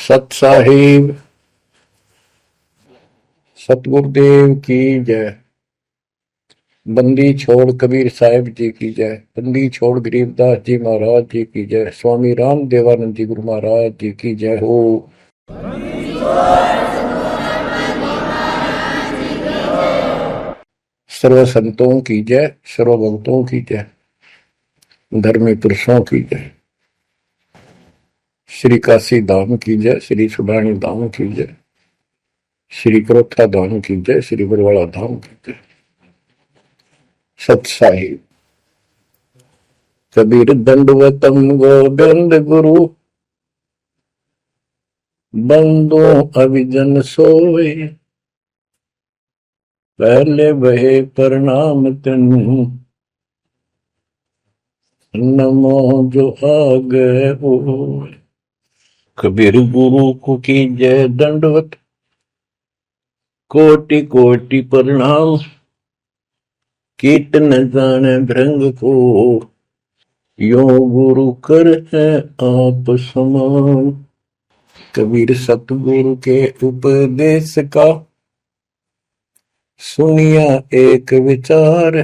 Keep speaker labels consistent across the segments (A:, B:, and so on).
A: सत साहिब सतगुरुदेव की जय। बंदी छोड़ कबीर साहिब जी की जय। बंदी छोड़ गरीबदास जी महाराज जी की जय। स्वामी राम देवानंद जी गुरु महाराज जी की जय हो। सर्व संतों की जय, सर्व भक्तों की जय, धर्मी पुरुषों की जय। श्री काशी धाम की जय, श्री सुडानी धाम की जय, श्री क्रोथा धाम की जय, श्री बरवाड़ा धाम की जय। सत साहिब कबीर दंडवतम गोविंद गुरु, बंदो अभिजन सोए, पहले बहे प्रणाम तनु, नमो जो आगे होए। कबीर गुरु को की जय दंडवत, कोटि कोटि प्रणाम, कीट न जाने भृंग को, यो गुरु कर है आप समान। कबीर सतगुरु के उपदेश का सुनिया एक विचार,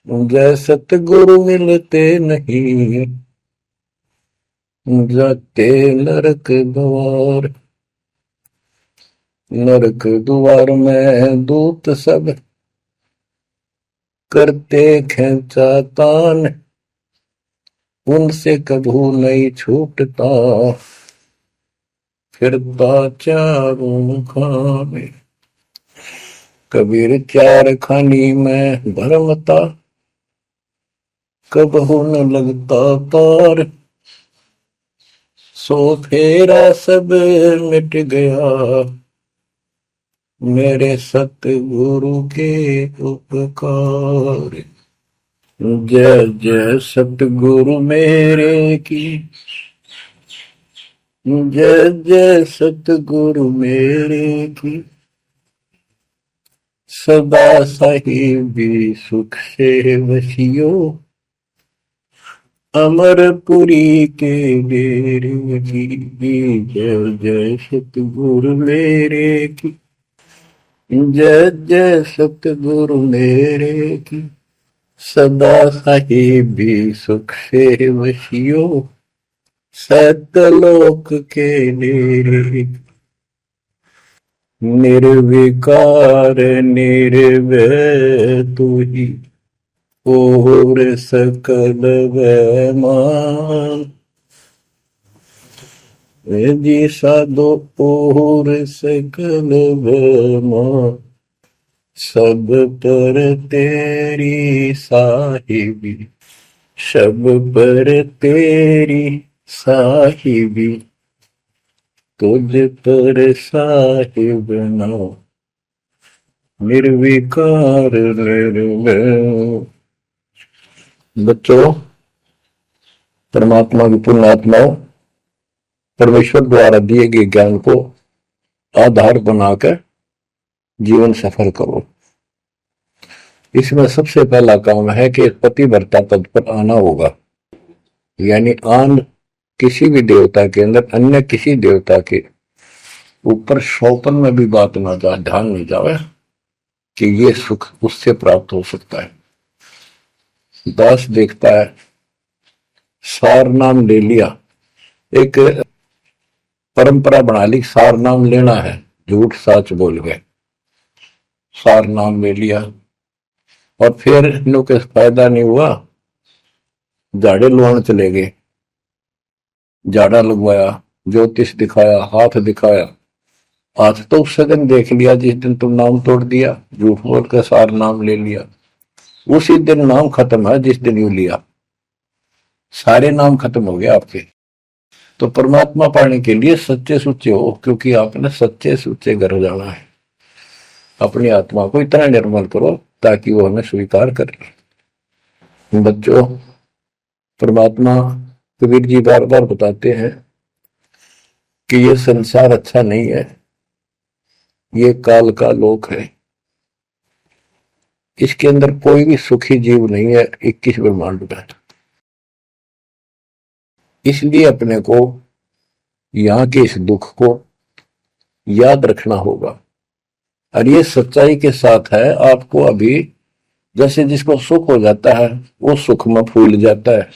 A: जय सतगुरु मिलते नहीं, जाते नरक द्वार। नरक द्वार में दूत सब करते खेचा तान, उनसे कभू नहीं छूटता, फिरता चारों खाने। कबीर चार खानी में भरमता, कबहू न लगता तार, सो फेरा सब मिट गया, मेरे सतगुरु के उपकार। जय जय सतगुरु मेरे की, जय जय सतगुरु मेरे की, सदा साहिबी सुख से वसियो, अमरपुरी के डेरे की। जय जय सतगुरु मेरे की, जय जय सतगुरु मेरे की, सदा साहिबी सुख से वसियो, सतलोक के डेरे। निर्विकार निर्भय तू ही, और सकल वैमान, जी साधो और सकल वैमान, सब पर तेरी साहिबी, सब पर तेरी साहिबी, तुझ पर साहिब नाम, निर्विकार निर्भय। बच्चों, परमात्मा की पुण्य आत्माओं, परमेश्वर द्वारा दिए गए ज्ञान को आधार बनाकर जीवन सफल करो। इसमें सबसे पहला काम है कि पतिव्रता पद पर आना होगा, यानी आन किसी भी देवता के अंदर अन्य किसी देवता के ऊपर शौपन में भी बात ना जा, ध्यान नहीं जावे कि ये सुख उससे प्राप्त हो सकता है। दास देखता है, सार नाम ले लिया, एक परंपरा बना ली, सार नाम लेना है, झूठ साच बोल गए, सार नाम ले लिया, और फिर इनों के फायदा नहीं हुआ, झाड़े लुआने चले गए, झाड़ा लगवाया, ज्योतिष दिखाया, हाथ दिखाया, हाथ तो उस दिन देख लिया जिस दिन तुम नाम तोड़ दिया, झूठ बोल कर सार नाम ले लिया, उसी दिन नाम खत्म है जिस दिन यू लिया, सारे नाम खत्म हो गए आपके। तो परमात्मा पाने के लिए सच्चे सुच्चे हो, क्योंकि आपने सच्चे सुच्चे घर जाना है। अपनी आत्मा को इतना निर्मल करो ताकि वो हमें स्वीकार करे। बच्चों, परमात्मा कबीर जी बार बार बताते हैं कि ये संसार अच्छा नहीं है, ये काल का लोक है, इसके अंदर कोई भी सुखी जीव नहीं है 21 ब्रह्मांड में। इसलिए अपने को यहाँ के इस दुख को याद रखना होगा। और ये सच्चाई के साथ है, आपको अभी जैसे जिसको सुख हो जाता है वो सुख में फूल जाता है,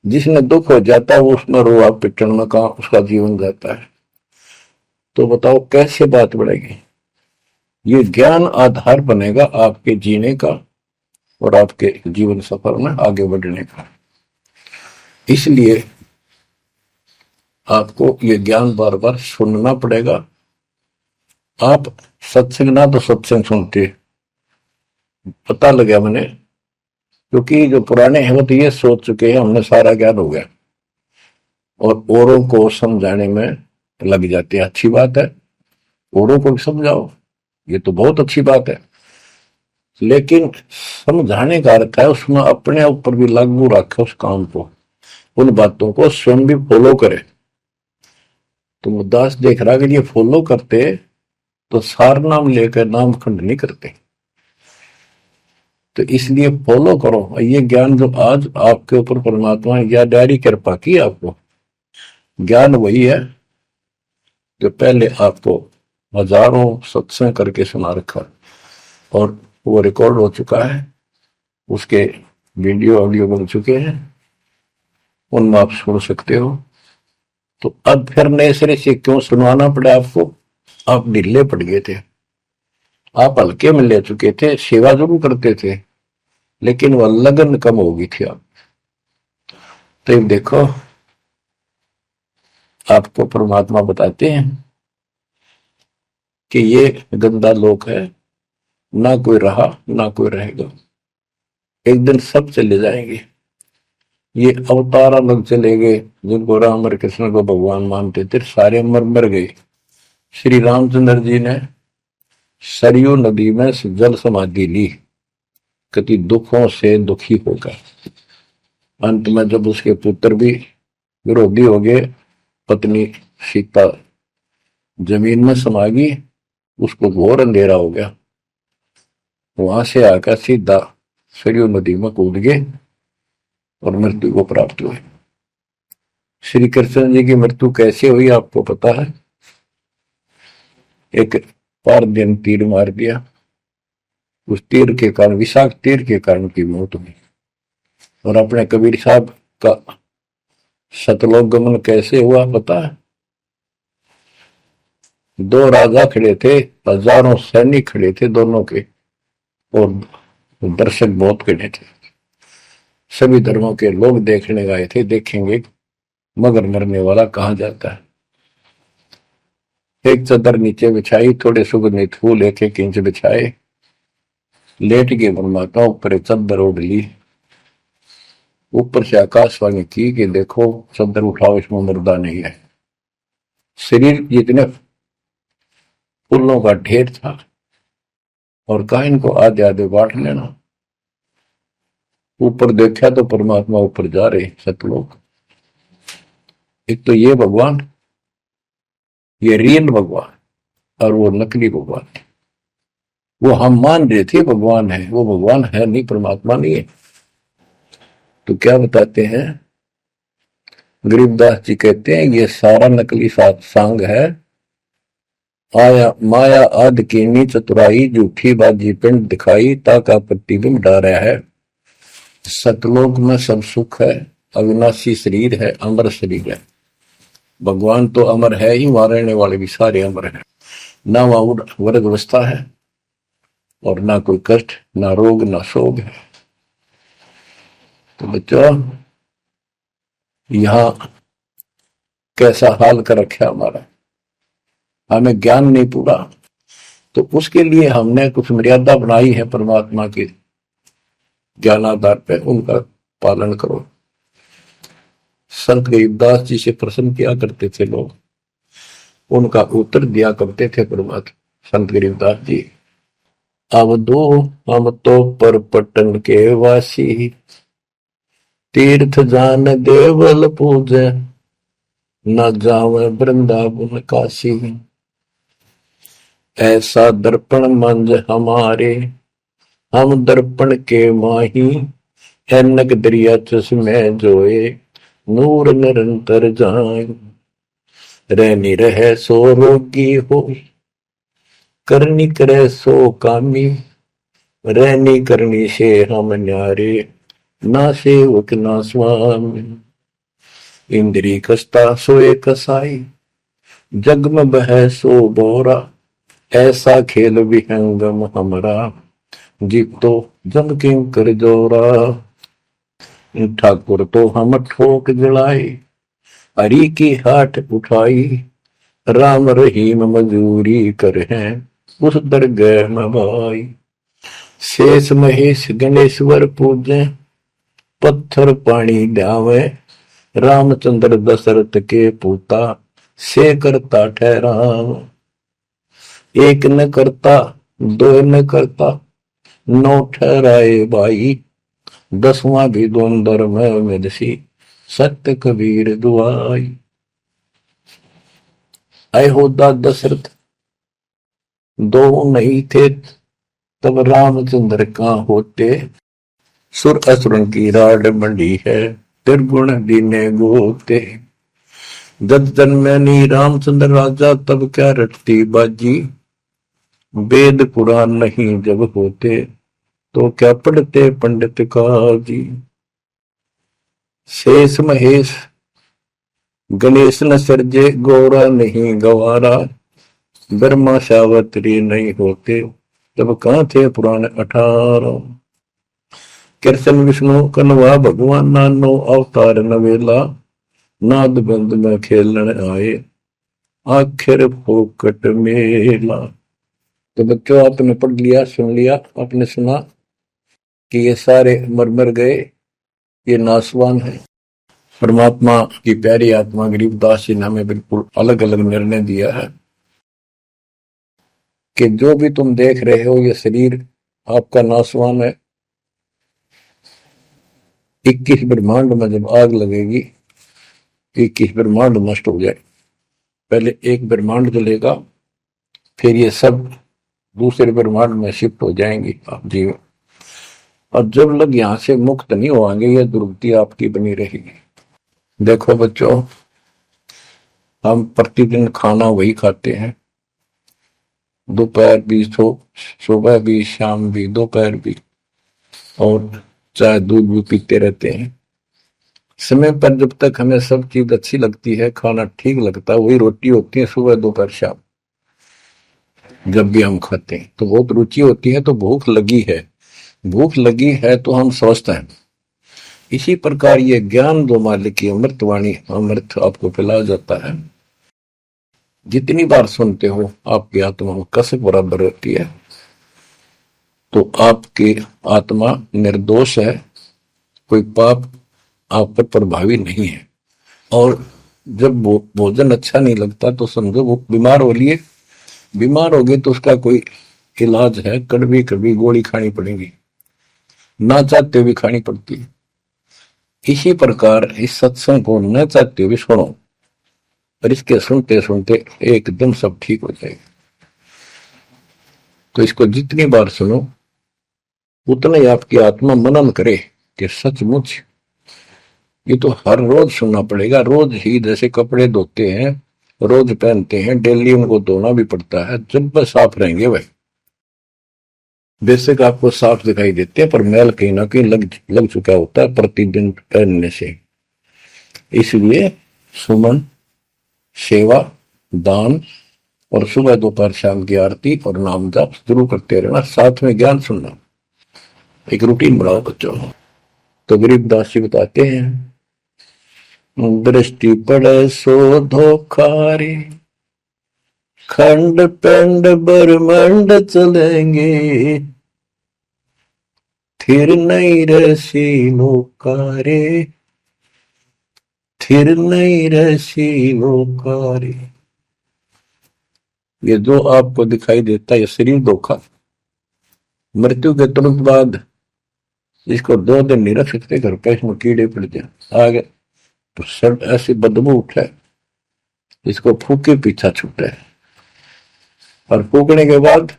A: जिसने दुख हो जाता है वो उसमें रोआ पिटन में कहा उसका जीवन जाता है। तो बताओ कैसे बात बढ़ेगी। ये ज्ञान आधार बनेगा आपके जीने का और आपके जीवन सफर में आगे बढ़ने का। इसलिए आपको ये ज्ञान बार बार सुनना पड़ेगा। आप सत्संग ना तो सत्संग सुनते, पता लगा मैंने, क्योंकि जो पुराने हैं वो तो ये सोच चुके हैं हमने सारा ज्ञान हो गया और औरों को समझाने में लग जाते हैं। अच्छी बात है, औरों को भी समझाओ, ये तो बहुत अच्छी बात है, लेकिन समझाने का अर्थ है उसमें अपने ऊपर भी लागू रखे उस काम को, उन बातों को स्वयं भी फॉलो करे। तो मुद्दास देख रहा कि ये फॉलो करते तो सार नाम लेकर नाम खंड नहीं करते। तो इसलिए फॉलो करो। ये ज्ञान जो आज आपके ऊपर परमात्मा या डायरी कृपा की, आपको ज्ञान वही है जो पहले आपको हजारों सत्संग करके सुना रखा और वो रिकॉर्ड हो चुका है, उसके वीडियो ऑडियो बन चुके हैं, उनमें आप सुन सकते हो। तो अब फिर नए सिरे से क्यों सुनवाना पड़ा आपको? आप ढीले पड़ गए थे, आप हल्के में ले चुके थे, सेवा जरूर करते थे लेकिन वह लगन कम हो गई थी आप। तो ये देखो आपको परमात्मा बताते हैं कि ये गंदा लोक है, ना कोई रहा ना कोई रहेगा, एक दिन सब चले जाएंगे। ये अवतार अलग चले गए, जिनको राम और कृष्ण को भगवान मानते थे सारे मर मर गए। श्री रामचंद्र जी ने सरयू नदी में जल समाधि ली, कति दुखों से दुखी होकर। अंत में जब उसके पुत्र भी विरोधी हो गए, पत्नी सीता जमीन में समा गई, उसको घोर अंधेरा हो गया, वहां से आकर सीधा सरयू नदी में कूद गए और मृत्यु को प्राप्त हुए। श्री कृष्ण जी की मृत्यु कैसे हुई आपको पता है? एक पार दिन तीर मार दिया, उस तीर के कारण, विषाक्त तीर के कारण की मौत हुई। और अपने कबीर साहब का सतलोक गमन कैसे हुआ पता है? दो राजा खड़े थे, हजारों सैनिक खड़े थे दोनों के, और दर्शक बहुत खड़े थे, सभी धर्मों के लोग देखने गए थे, देखेंगे मगर मरने वाला कहां जाता है। एक चादर नीचे बिछाई, थोड़े सुगंधित फूल एक एक इंच बिछाए, लेट के परमात्मा ऊपर चादर ओढ़ ली, ऊपर से आकाशवाणी की कि देखो चादर उठाओ, इसमें मुर्दा नहीं है। शरीर जितने फूलों का ढेर था और कहा इनको आधे आधे बांट लेना। ऊपर देखा तो परमात्मा ऊपर जा रहे सतलोक। एक तो ये भगवान, ये रियल भगवान, और वो नकली भगवान। वो हम मान रहे थे भगवान है, वो भगवान है नहीं, परमात्मा नहीं है। तो क्या बताते हैं गरीबदास जी, कहते हैं ये सारा नकली सांग है, आया माया आदि कीनी चतुराई, झूठी बाजी पिंड दिखाई, ताका प्रतिबिंब डारा है। सतलोक में सब सुख है, अविनाशी शरीर है, अमर शरीर है। भगवान तो अमर है ही, वहां रहने वाले भी सारे अमर हैं। ना वहां वर्ग अवस्था है और ना कोई कष्ट, ना रोग, ना शोक है। तो बच्चों यहां कैसा हाल कर रखा हमारा, हमें ज्ञान नहीं पूरा, तो उसके लिए हमने कुछ मर्यादा बनाई है परमात्मा के ज्ञानाधार पे, उनका पालन करो। संत गरीबदास जी से प्रश्न किया करते थे लोग, उनका उत्तर दिया करते थे परमात्मा संत गरीबदास जी। अब दो हम तो पर पटन के वासी, तीर्थ जान देवल पूजे, न जावे वृंदावन काशी। ऐसा दर्पण मंज हमारे, हम दर्पण के माही, ऐनक दरिया चश्मे जोए, नूर निरंतर जाए। रहनी रहे सो रोगी हो, करनी करे सो कामी, रहनी करनी से हम न्यारे, ना सेवक ना स्वामी। इंद्री कसता सोए कसाई, जग में बह सो बोरा, ऐसा खेल विहंगम हमरा, जीत तो जम किं कर जोरा। ठाकुर तो हम ठोक जड़ाई, हरि की हाट उठाई, राम रहीम मजूरी कर हैं उस दरगाह में भाई। शेष महेश गणेश्वर पूजे, पत्थर पानी ध्यावे, रामचंद्र दशरथ के पूता, से करता ठहराव। एक न करता दो न करता, नौ ठहराए भाई, दसवां भी द्वंद्व में मेदसी, सत्य कबीर दुआई। आए होदा दशरथ दो नहीं थे, तब रामचंद्र कहाँ होते, सुर असुरन की राड मंडी है, त्रिगुण दीने गोते। जब जन्मे नी रामचंद्र राजा, तब क्या रटती बाजी, वेद पुराण नहीं जब होते, तो क्या पढ़ते पंडित काजी। शेष महेश गणेश न सर्जे, गौरा नहीं गवारा, ब्रह्मा सावत्री नहीं होते, तब कहाँ थे पुराण 18। कृष्ण विष्णु कन्वा भगवान, नानो अवतार नवेला, नाद बंद में खेलन आए, आखिर फोकट मेला। तो बच्चों आपने पढ़ लिया, सुन लिया, आपने सुना कि ये सारे मर मर गए, ये नासवान है। परमात्मा की प्यारी आत्मा गरीबदास जी ने हमें बिल्कुल अलग अलग निर्णय दिया है कि जो भी तुम देख रहे हो ये शरीर आपका नासवान है। 21 ब्रह्मांड में जब आग लगेगी, 21 ब्रह्मांड नष्ट हो जाए, पहले एक ब्रह्मांड जलेगा, फिर ये सब दूसरे ब्रह्मांड में शिफ्ट हो जाएंगे आप जीव। और जब लग यहां से मुक्त नहीं होंगे, ये दुर्गति आपकी बनी रहेगी। देखो बच्चों, हम प्रतिदिन खाना वही खाते हैं, दोपहर भी, सुबह भी, शाम भी, दोपहर भी, और चाय दूध भी पीते रहते हैं। समय पर जब तक हमें सब चीज अच्छी लगती है, खाना ठीक लगता है, वही रोटी होती है सुबह दोपहर शाम। जब भी हम खाते हैं तो बहुत रुचि होती है, तो भूख लगी है, भूख लगी है तो हम स्वस्थ हैं। इसी प्रकार ये ज्ञान जो मालिक की अमृतवाणी, अमृत आपको पिलाया जाता है, जितनी बार सुनते हो आपकी आत्मा में कसक बराबर रहती है। तो आपकी आत्मा निर्दोष है, कोई पाप आप पर प्रभावी नहीं है। और जब भोजन अच्छा नहीं लगता तो समझो वो बीमार हो लिए, बीमार हो गए तो उसका कोई इलाज है, कड़वी कड़वी गोली खानी पड़ेगी, ना चाहते हुए खानी पड़ती है। इसी प्रकार इस सत्संग को न चाहते हुए सुनो, और इसके सुनते सुनते एकदम सब ठीक हो जाएगा। तो इसको जितनी बार सुनो उतना ही आपकी आत्मा मनन करे कि सचमुच ये तो हर रोज सुनना पड़ेगा। रोज ही जैसे कपड़े धोते हैं, रोज पहनते हैं, डेली उनको धोना भी पड़ता है, जब वह साफ रहेंगे वह बेशक आपको साफ दिखाई देते हैं, पर मैल कहीं ना कहीं लग चुका होता है प्रतिदिन पहनने से। इसलिए सुमन, सेवा, दान और सुबह दोपहर शाम की आरती और नाम जाप जरूर करते रहना, साथ में ज्ञान सुनना, एक रूटीन बनाओ बच्चों। तो गरीबदास जी बताते हैं, दृष्टि पड़े सो धोखारी, खंड पिंड ब्रह्मांड चलेंगे, थिर नहीं रसी लोकारे, थिर नहीं रसी लोकारे। ये जो आपको दिखाई देता है ये शरीर धोखा, मृत्यु के तुरंत बाद इसको 2 दिन नहीं रख सकते घर पे, इसमें कीड़े पड़ जाए आगे तो सब ऐसी बदबू उठे, इसको फूके पीछा छूटे, और फूकने के बाद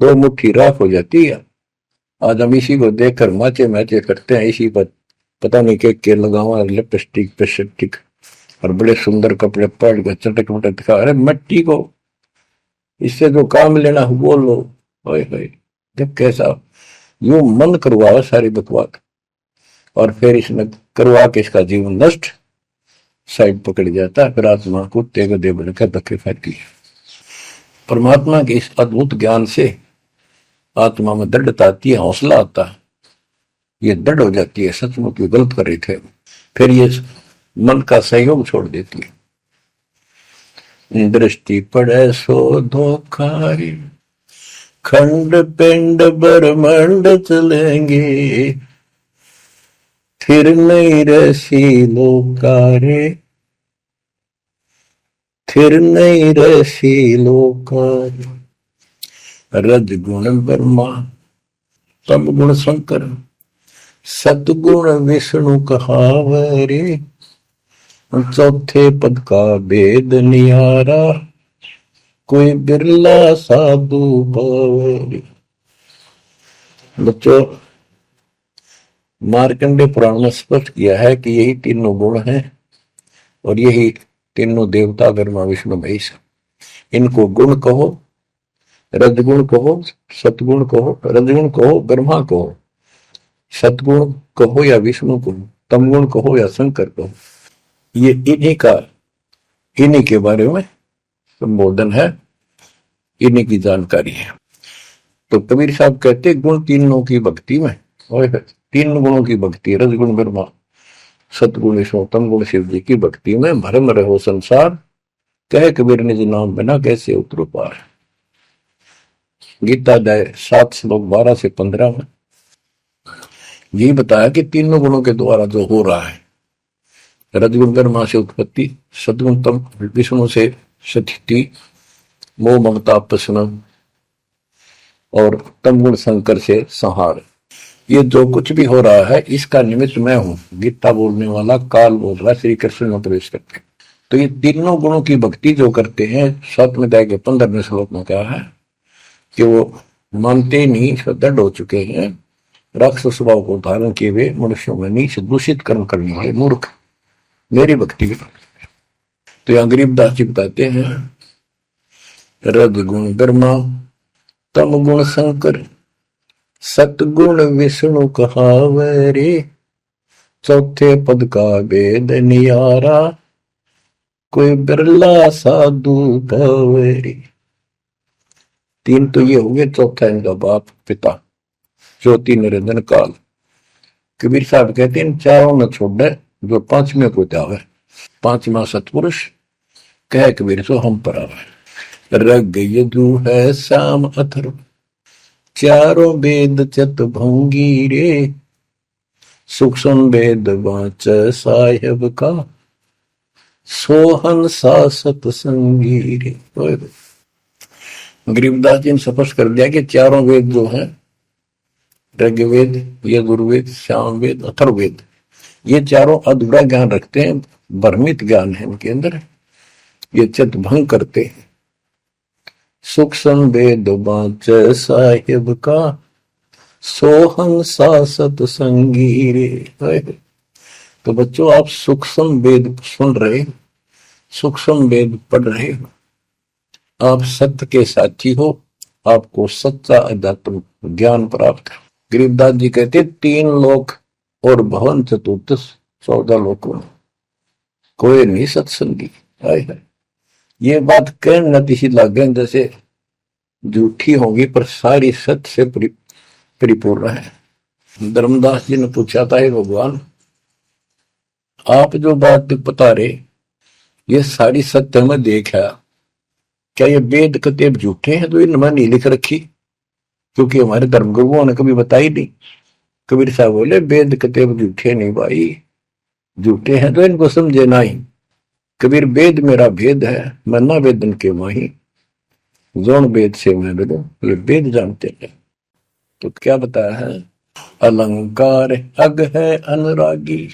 A: 2 मुट्ठी राख हो जाती है। आज हम इसी को देखकर माचे मैचे करते हैं, इसी पर पता नहीं के लगावा लिपस्टिक पेस्टिक, और बड़े सुंदर कपड़े पहन के चटक मटक दिखा, अरे मिट्टी को इससे जो काम लेना हो वो लो। ओए होए, जब कैसा यूं मन करवाओ सारी बकवास, और फिर इसमें करवा के इसका जीवन नष्ट साइड पकड़ जाता है। फिर आत्मा को तेग दे बनकर धक्के खाती है। परमात्मा के इस अद्भुत ज्ञान से आत्मा में दृढ़ता आती है, हौसला आता है, ये दृढ़ हो जाती है, सचमुच ये गलत कर रहे थे। फिर ये मन का सहयोग छोड़ देती है। दृष्टि पड़े सो धोखारी, खंड पिंड ब्रह्मांड चलेंगे, फिर नहीं रसी लोकारे, फिर नहीं रसी लोकारे। रजगुण ब्रह्मा, तम गुण शंकर, सतगुण विष्णु कहावरे, चौथे पद का भेद नियारा, कोई बिरला साधु पावरे। बच्चों, मार्कंडे पुराण में स्पष्ट किया है कि यही तीनों गुण हैं और यही तीनों देवता ब्रह्मा विष्णु महेश। इनको गुण कहो, रजगुण कहो, सतगुण कहो, रजगुण कहो ब्रह्मा कहो, सतगुण कहो या विष्णु कहो, तमगुण कहो या शंकर कहो, ये इन्हीं के बारे में संबोधन है, इन्हीं की जानकारी है। तो कबीर साहब कहते गुण तीनों की भक्ति में, और तीन गुणों की भक्ति, रजगुण ब्रह्मा, सतगुण विष्णु, तमगुण शिव जी की भक्ति में भरम रहो संसार, कहे कबीर निज नाम बिना कैसे उतरो पार। गीता अध्याय 7 श्लोक 12 से 15 में यही बताया कि तीनों गुणों के द्वारा जो हो रहा है, रजगुण ब्रह्मा से उत्पत्ति, सदगुण तम विष्णु से स्थिति, मोह ममता प्रश्न, और तमगुण शंकर से संहार। ये जो कुछ भी हो रहा है इसका निमित्त मैं हूं, गीता बोलने वाला काल बोल रहा, श्री कृष्ण में प्रवेश करके। तो ये तीनों गुणों की भक्ति जो करते हैं, 7वें अध्याय के 15वें श्लोक में कहा है कि वो मानते नहीं, दृढ़ हो चुके हैं, राक्षस स्वभाव को धारण किए हुए मनुष्यों में नीच दूषित कर्म करने वाले मूर्ख मेरी भक्ति भी। तो यहाँ गरीबदास जी बताते हैं, रजगुण ब्रह्मा, तम गुण शंकर, सतगुण विष्णु कहावरे, चौथे पद का भेद नियारा, कोई बिरला साधु पावरे। तीन तो ये हो गए, चौथा इनका बाप पिता ज्योति निरंजन काल। कबीर साहब कहते हैं इन चारों न छोड़े जो पांचवें को त्यावे, पांचवा सतपुरुष कह कबीर सो हम पर आवे। रग यदु है श्याम अथर्व, चारों वेद चत भंगी रे, सूक्ष्म वेद वाच साहेब का, सोहन सा सतसंगी रे। गरीबदास जी ने स्पष्ट कर दिया कि चारों वेद जो हैं, ऋग्वेद, यजुर्वेद, सामवेद, अथर्ववेद, ये चारों अधूरा ज्ञान रखते हैं, भ्रमित ज्ञान है इनके अंदर, ये चित भंग करते हैं। सूक्ष्म वेद वाच साहिब का, सोहम सा सतसंगी रे। तो बच्चों, आप सूक्ष्म वेद सुन रहे, सूक्ष्म वेद पढ़ रहे हो, आप सत्य के साथी हो, आपको सच्चा अध्यात्म ज्ञान प्राप्त है। गरीबदास जी कहते 3 लोक और भवन चतुर्थ 14 लोकों में कोई नहीं सत्संगी। ये बात कहने न सी लागे जैसे झूठी होगी, पर सारी सत्य से परिपूर्ण है। धर्मदास जी ने पूछा था, हे भगवान, आप जो बात बता रहे ये सारी सत्य में देखा, क्या ये वेद कतेब झूठे हैं तो इनमें नहीं लिख रखी? क्योंकि हमारे धर्मगुरुओं ने कभी बताई नहीं। कबीर साहब बोले वेद कतेब झूठे नहीं भाई, झूठे हैं तो इनको समझे नहीं। कबीर वेद मेरा भेद है, मैं ना वेदन के माही, जोन वेद से मैं बोलो वेद जानते हैं। तो क्या बताया है, अलंकार अग है अनुरागी,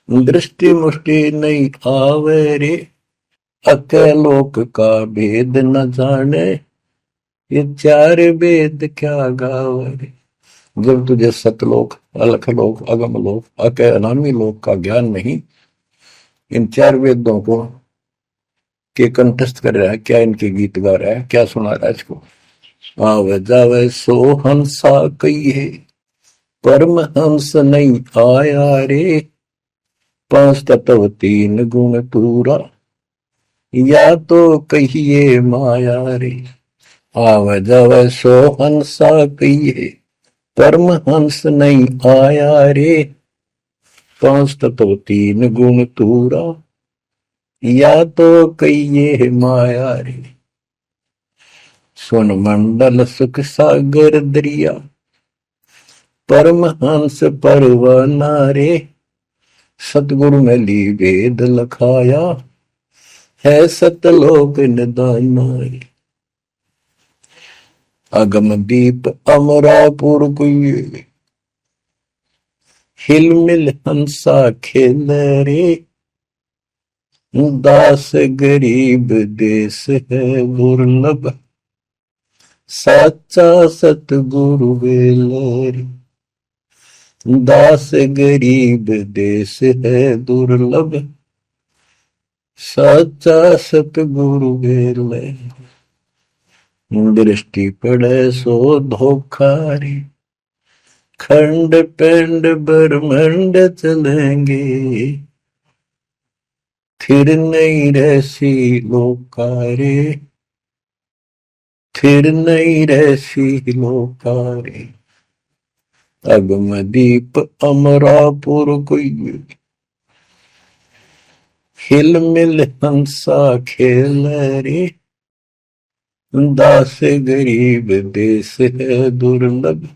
A: दृष्टि मुष्टि नहीं आवे रे, अकलोक का भेद न जाने, ये 4 वेद क्या गावे। जब तुझे सतलोक, अलख लोक, अगम लोक, अक अनामी लोक का ज्ञान नहीं, इन चार वेदों को के कंठस्थ कर रहा है, क्या इनके गीत गा रहा है, क्या सुना रहा है इसको। आवे जावे सो हंसा कहिए परमहंस नहीं आया रे, पांच तत्व तीन गुण पूरा, या तो कहिए माया रे। आवे जावे सो हंसा कहिए परमहंस नहीं आया रे, पांच तत्व तीन गुण पूरा, या तो कहिए माया रे। सुन मंडल सुख सागर दरिया, परमहंस परवाना रे, सतगुरु में ली वेद लखाया, है सतलोक निदाना रे। अगम दीप अमरापुर कुए, हिल मिल हंसा खेल रे, दास गरीब देश है दुर्लभ, साचा सतगुरु वेलरी। दास गरीब देश है दुर्लभ, साचा सतगुरु वेलरी। दृष्टि पड़े सो धोखारी, खंड पिंड ब्रह्मंड चलेंगे, फिर नहीं रहसी लोकारे, फिर नहीं रहसी लोकारे। अगम दीप अमरापुर कोई, हिल मिल हंसा खेल रे, दास गरीब देश है दुर्लभ,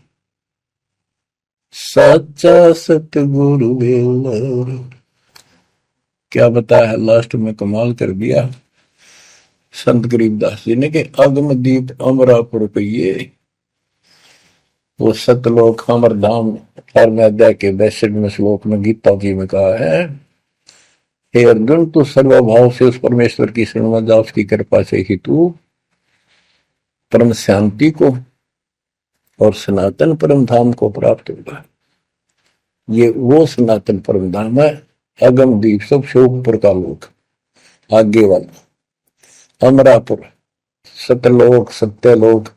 A: साचा सतगुरु वेलर। क्या बताया लास्ट में, कमाल कर दिया संत गरीबदास जी ने कि अगम दीप अमरापुर कहिए, वो सतलोक अमर धाम 18वें अध्याय के 62वें श्लोक में गीता जी में कहा है, हे अर्जुन तू सर्वभाव से उस परमेश्वर की शरण में जा, उसकी कृपा से ही तू परम शांति को और सनातन परम धाम को प्राप्त होगा। ये वो सनातन परम धाम है, अगम दीप सबसे ऊपर का लोक, आगे वाला अमरापुर, सतलोक सत्यलोक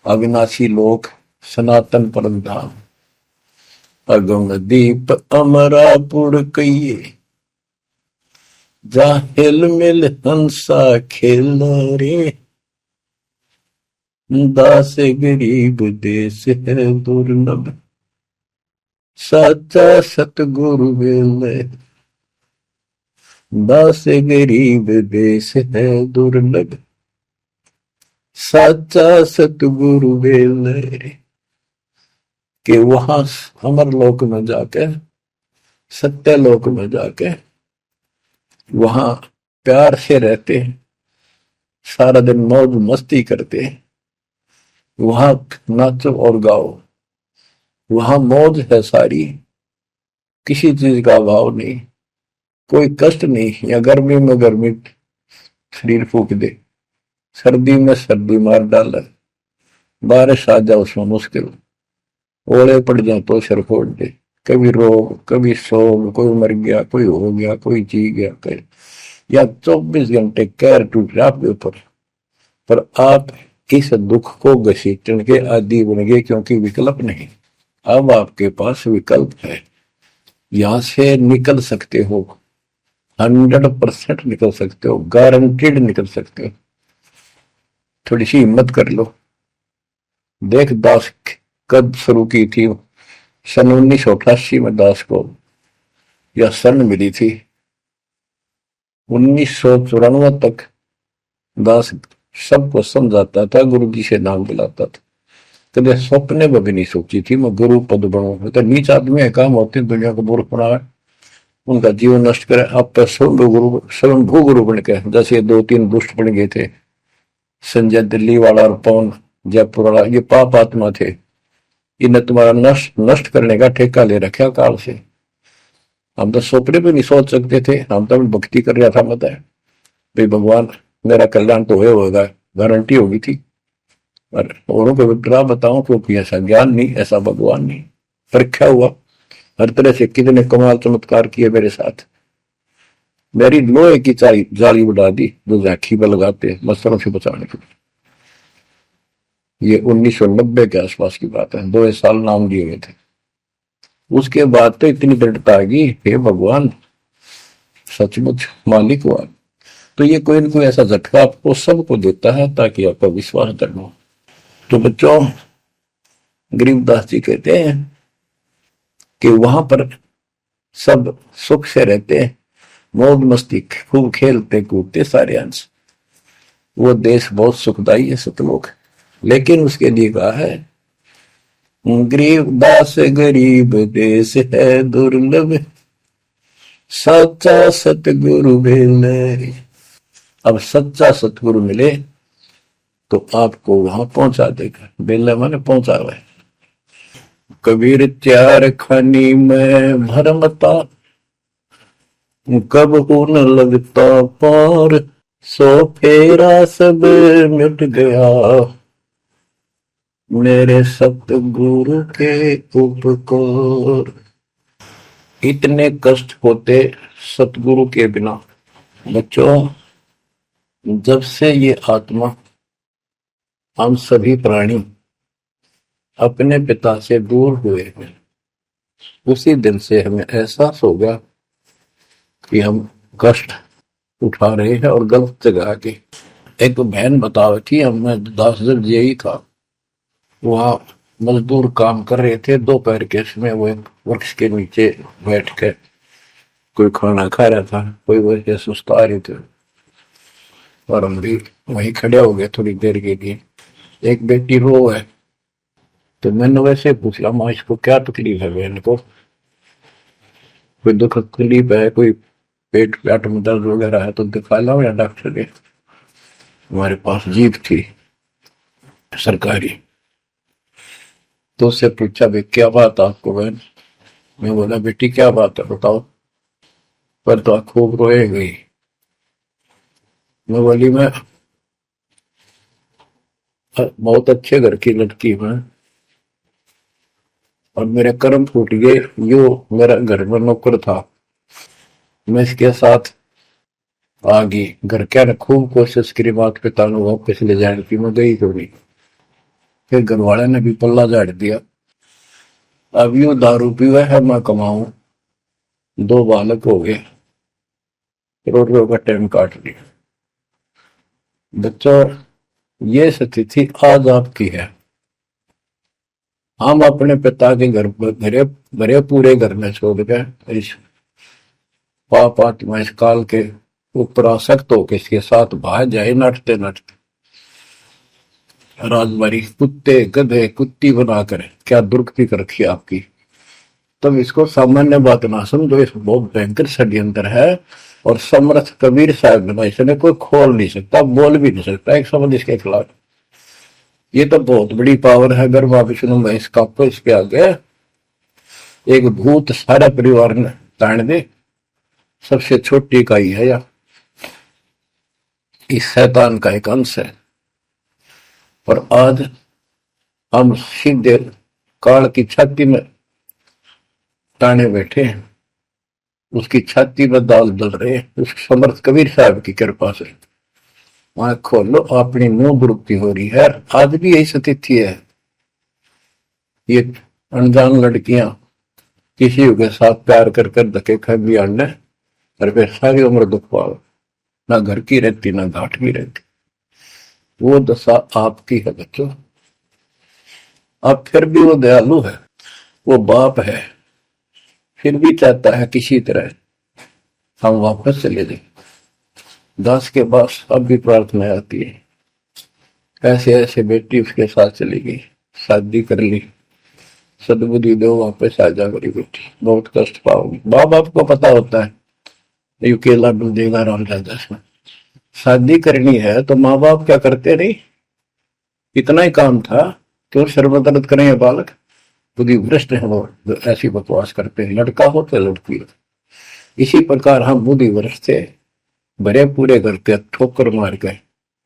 A: अविनाशी लोक, सनातन परम धाम। अगम दीप अमरापुर कहिए, जा हिल मिल हंसा खेल रे, दास गरीब देश है दुर्लभ, साचा सतगुरु वेले। दास गरीब देश है दुर्लभ, साचा सतगुरु वेले। कि वहां अमर लोक में जाके, सत्य लोक में जाके वहां प्यार से रहते हैं, सारा दिन मौज मस्ती करते हैं, वहां नाचो और गाओ, वहां मौज है सारी, किसी चीज का अभाव नहीं, कोई कष्ट नहीं। या गर्मी में गर्मी शरीर फूक दे, सर्दी में सर्दी मार डाले, बारिश आ जाए उसमें मुश्किल, ओले पड़ जाए तो सिर फोड़ दे, कभी रोग कभी शोक, कोई मर गया, कोई हो गया, कोई जी गया, कोई या 24 घंटे कैर टूट रहा आपके ऊपर, पर आप इस दुख को घसीटने के आदि बन गए, क्योंकि विकल्प नहीं। अब आपके पास विकल्प है, यहां से निकल सकते हो, 100% निकल सकते हो, गारंटीड निकल सकते हो। थोड़ी सी हिम्मत कर लो। देख दास कब शुरू की थी, सन 1988 में दास को यह शरण मिली थी। 1994 तक दास सबको समझाता था, गुरु जी से नाम दिलाता था, कभी सपने में भी नहीं सोची थी मैं गुरु पद बनूं। तो नीच आदमी है, काम होते दुनिया को मूर्ख बनावे, उनका जीवन नष्ट करे, आप स्वयंभू गुरु बन के, जैसे 2-3 दुष्ट बन गए थे, संजय दिल्ली वाला और पवन जयपुर वाला, ये पाप आत्मा थे, इन्हें तुम्हारा नष्ट करने का ठेका ले रखा काल से। हम तो सपने भी नहीं सोच सकते थे, हम तो भक्ति कर रहा था, मत है भाई भगवान मेरा कल्याण तो होगा, गारंटी होगी थी। और औरों को विग्रह बताऊं क्योंकि ऐसा ज्ञान नहीं, ऐसा भगवान नहीं। परीक्षा हुआ हर तरह से, कितने कमाल चमत्कार किए मेरे साथ, मेरी लोहे की जाली उड़ा दी जो राखी पर लगाते हैं मच्छरों से बचाने के लिए। ये 1990 के आसपास की बात है, 2 साल नाम लिए हुए थे। उसके बाद तो इतनी दृढ़ता आ गई, हे भगवान सचमुच मालिक हुआ। तो ये कोई ना कोई ऐसा झटका आपको सबको देता है ताकि आपका विश्वास दृढ़ हो। तो बच्चों, गरीबदास जी कहते हैं कि वहां पर सब सुख से रहते हैं, मौज मस्ती खूब खेलते कूदते सारे अंश। वो देश बहुत सुखदाई है सतलोक, लेकिन उसके लिए कहा है गरीबदास गरीब देश है दुर्लभ, सच्चा सतगुरु मिले। अब सच्चा सतगुरु मिले तो आपको वहां पहुंचा देगा। बेला माने पहुंचा हुआ है। कबीर चार खानी में भरमता, कब हो न लगता पार, सो फेरा सब मिट गया, मेरे सतगुरु के उपकार। इतने कष्ट होते सतगुरु के बिना। बच्चों, जब से ये आत्मा, हम सभी प्राणी अपने पिता से दूर हुए हैं, उसी दिन से हमें एहसास हो गया कि हम कष्ट उठा रहे हैं और गलत जगह के। एक तो बहन बता रही थी, हमें 10 दिन यही था, वहां मजदूर काम कर रहे थे, दोपहर के समय वो एक वृक्ष के नीचे बैठ कर कोई खाना खा रहा था, कोई वैसे सुस्ता रहे थे और हम भी वहीं खड़े हो गए थोड़ी देर के लिए। एक बेटी रो है, तो मैंने वैसे पूछा, माँ इसको क्या तकलीफ है? बहन को कोई दुख तकलीफ है, कोई पेट पेट में दर्द वगैरह है तो दिखा लाओ या डॉक्टर के। हमारे पास जीप थी सरकारी, तो उससे पूछा भाई क्या बात आपको बहन? मैं बोला बेटी क्या बात है बताओ। पर तो खूब रोए गई। मैं बोली मैं बहुत अच्छे घर की लड़की हूं और मेरे कर्म फूट गए। यो मेरा घर में नौकर था, मैं इसके साथ आ गई। घर क्या ने खूब कोशिश करी माता पिता ने वापस ले जाने की, मैं गई थोड़ी। फिर घर वाले ने भी पल्ला झाड़ दिया। अब यू दारू पीवा है, मैं कमाऊं, 2 बालक हो गए, करोड़ों का टाइम काट लिया। बच्चों, ये स्थिति आज आपकी है। हम अपने पिता के घर भरे भरे पूरे घर में छोड़ के इस पाप आत्मा इस काल के ऊपर आसक्त होकर इसके साथ भाग जाए नटते नटते। राजबारी कुत्ते गधे कुत्ती बनाकर क्या दुर्गति कर रखी आपकी। तब इसको सामान्य बात ना समझो, इस बहुत भयंकर षड्यंत्र है। और समर्थ कबीर साहब बना, इसने कोई खोल नहीं सकता, बोल भी नहीं सकता एक शब्द इसके खिलाफ। ये तो बहुत बड़ी पावर है। ब्रह्मा विष्णु महेश का तो इसके आगे एक भूत सारा परिवार ने ताड़ दे, सबसे छोटी इकाई है या इस शैतान का एक अंश है। और आज हम सीधे काल की छाती में ताने बैठे हैं, उसकी छाती में दाल दल रहे हैं, उस समर्थ कबीर साहब की कृपा से। वहां खोलो, अपनी मुंह दुरुक्ति हो रही है। आज भी यही स्थिति है। ये अनजान लड़कियां किसी के साथ प्यार कर कर धके खा भी आने और फिर सारी उम्र दुख पाओ, ना घर की रहती ना घाट की रहती। वो दशा आपकी है बच्चों। अब फिर भी वो दयालु है, वो बाप है, फिर भी चाहता है किसी तरह हम वापस चले जाए। दास के पास अब भी प्रार्थना आती है, ऐसे ऐसे बेटी उसके साथ चली गई, शादी कर ली, सदबुद्धि दो वापस आ जा मेरी बेटी, बहुत कष्ट पाओगी। माँ बाप को पता होता है यू केला मिल देगा राम राजा में। शादी करनी है तो माँ बाप क्या करते नहीं, इतना ही काम था। क्यों शर्मदर्द करें बालक, बुद्धि भ्रष्ट है वो, ऐसी बकवास करते हैं। लड़का हो तो लड़की हो। इसी प्रकार हम बुद्धि भ्रष्ट थे, भरे पूरे घर के ठोकर मार गए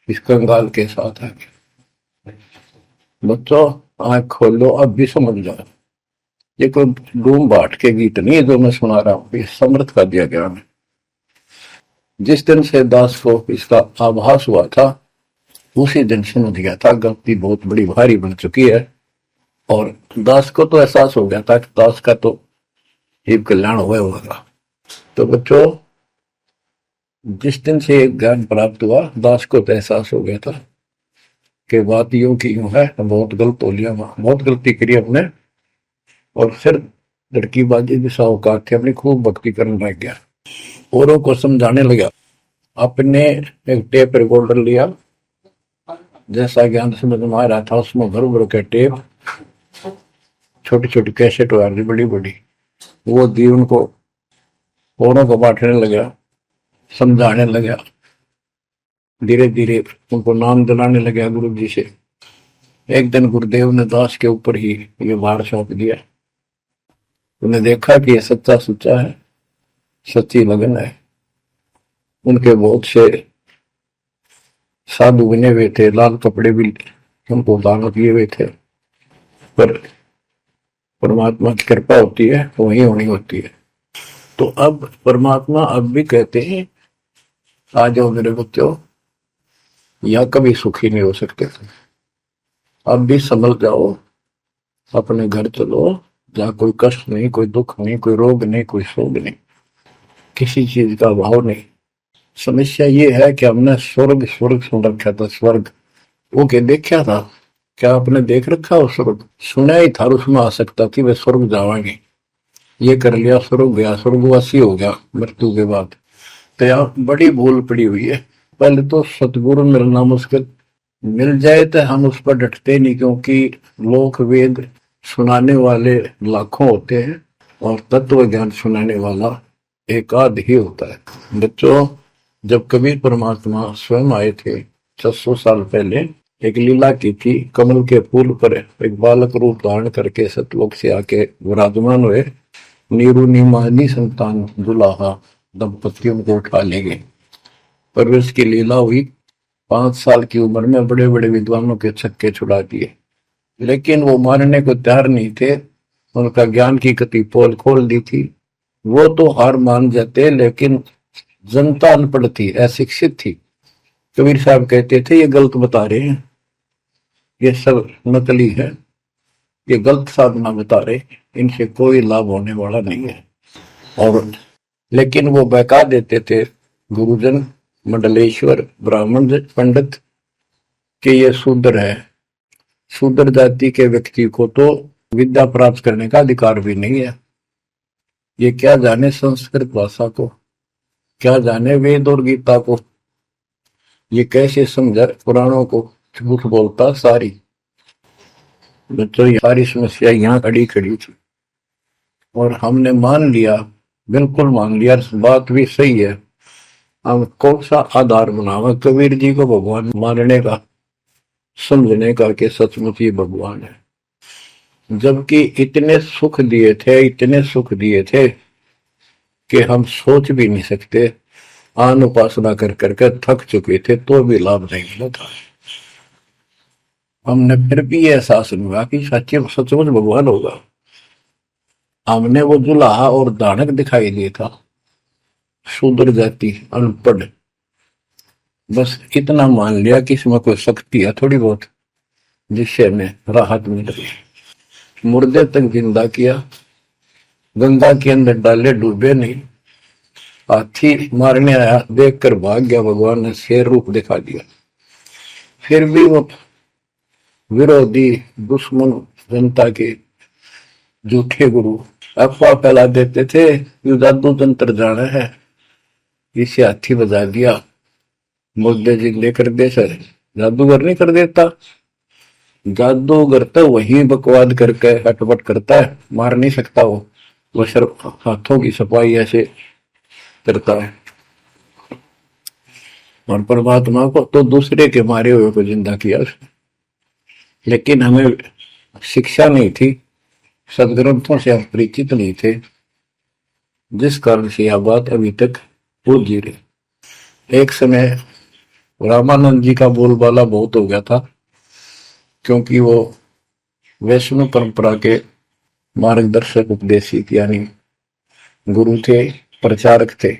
A: इस कंगाल के साथ आके। बच्चों आंख खोलो, अब भी समझ जाओ। ये कोई डूम बाट के गीत नहीं है जो मैं सुना रहा हूँ, ये समर्थ का दिया गया है। जिस दिन से दास को इसका आभास हुआ था उसी दिन समझ गया था गलती बहुत बड़ी भारी बन चुकी है। और दास को तो एहसास हो गया था कि दास का तो जीव कल्याण हुआ होगा। तो बच्चों, जिस दिन से ज्ञान प्राप्त हुआ दास को तो एहसास हो गया था कि बात यूं की यूं है, बहुत गलत हो लिया, बहुत गलती करी अपने। और फिर लड़की बाजी भी साहूकार थे, अपनी खूब भक्ति करने लग गया, औरों को समझाने लगा। अपने एक टेप रिकॉर्डर लिया, जैसा ज्ञान समझ में आ रहा था उसमें भर भर के टेप, छोटी छोटी कैसेट आ रही बड़ी बड़ी, वो दी उनको, औरों को बांटने लगा, समझाने लगा। धीरे धीरे उनको नाम दिलाने लगा गुरु जी से। एक दिन गुरुदेव ने दास के ऊपर ही ये भार सौंप दिया। उन्हें देखा कि ये सच्चा सुच्चा है, सच्ची लगन है। उनके बहुत से साधु बने हुए थे, लाल कपड़े भी उनको दान किए हुए थे, पर परमात्मा की कृपा होती है वही होनी होती है। तो अब परमात्मा अब भी कहते हैं, आ जाओ मेरे बच्चों, या कभी सुखी नहीं हो सकते, अब भी समझ जाओ, अपने घर चलो, जहाँ कोई कष्ट नहीं, कोई दुख नहीं, कोई रोग नहीं, कोई शोक नहीं, किसी चीज का अभाव नहीं। समस्या ये है कि हमने स्वर्ग स्वर्ग सुन रखा था, स्वर्ग वो के देखा था, क्या आपने देख रखा हो स्वर्ग? सुना ही था, उसमें आ सकता कि वे स्वर्ग जावांगे, ये कर लिया स्वर्ग गया, स्वर्गवासी हो गया मृत्यु के बाद। तो यार बड़ी भूल पड़ी हुई है। पहले तो सतगुरु मिलना मुश्किल, मिल जाए तो हम उस पर डटते नहीं, क्योंकि लोक वेद सुनाने वाले लाखों होते हैं और तत्व ज्ञान सुनाने वाला एक आध ही होता है। बच्चों, जब कबीर परमात्मा स्वयं आए थे 600 साल पहले, एक लीला की थी, कमल के फूल पर एक बालक रूप धारण करके सतलोक से आके विराजमान हुए। नीरू नीमानी संतान दुलाहा दंपतियों को उठा ले गए। पर उसकी लीला हुई, 5 साल की उम्र में बड़े बड़े विद्वानों के छक्के छुड़ा दिए, लेकिन वो मानने को तैयार नहीं थे। उनका ज्ञान की गति पोल खोल दी थी, वो तो हार मान जाते, लेकिन जनता अनपढ़ थी, अशिक्षित थी। कबीर साहब कहते थे ये गलत बता रहे हैं, ये सब नकली है, ये गलत साधना बता रहे, इनसे कोई लाभ होने वाला नहीं है। और लेकिन वो बहका देते थे गुरुजन, मंडलेश्वर, ब्राह्मण पंडित, कि ये शूद्र है। शूद्र जाति के व्यक्ति को तो विद्या प्राप्त करने का अधिकार भी नहीं है। ये क्या जाने संस्कृत भाषा को, क्या जाने वेद और गीता को, ये कैसे समझा पुराणों को, झूठ बोलता सारी। बच्चों, ये सारी समस्या यहाँ खड़ी खड़ी थी और हमने मान लिया, बिल्कुल मान लिया, बात भी सही है। हम कौन सा आधार बनावा कबीर जी को भगवान मानने का, समझने का कि सचमुच ही भगवान है, जबकि इतने सुख दिए थे, इतने सुख दिए थे कि हम सोच भी नहीं सकते। आन उपासना कर करके थक चुके थे तो भी लाभ नहीं मिला था। हमने फिर भी ये एहसास नहीं हुआ कि सच्चे सचमुच भगवान होगा। हमने वो जुलाहा और दानक दिखाई दिया था, शूद्र जाति, अनपढ़, बस इतना मान लिया कि इसमें कोई शक्ति है थोड़ी बहुत, जिससे हमें राहत मिल गई। मुर्दे तक जिंदा किया, गंगा के अंदर डाले, डूबे नहीं। हाथी मारने आया, देखकर भाग गया, भगवान ने शेर रूप दिखा दिया। फिर भी वो विरोधी दुश्मन जनता के झूठे गुरु अफवाह फैला देते थे, यू जादू तंत्र जाना है, इसे हाथी बजा दिया, मुर्दे जिंदे कर दे। सर जादूगर नहीं कर देता, जादूगर तो वही बकवाद करके हटपट करता है, मार नहीं सकता वो सिर्फ हाथों की सफाई ऐसे करता है। और परमात्मा को तो दूसरे के मारे हुए को जिंदा किया उसने। लेकिन हमें शिक्षा नहीं थी, सदग्रंथों से हम परिचित नहीं थे, जिस कारण से यह बात अभी तक उलझी रही। एक समय रामानंद जी का बोलबाला बहुत हो गया था, क्योंकि वो वैष्णव परंपरा के मार्गदर्शक, उपदेशिक यानी गुरु थे, प्रचारक थे।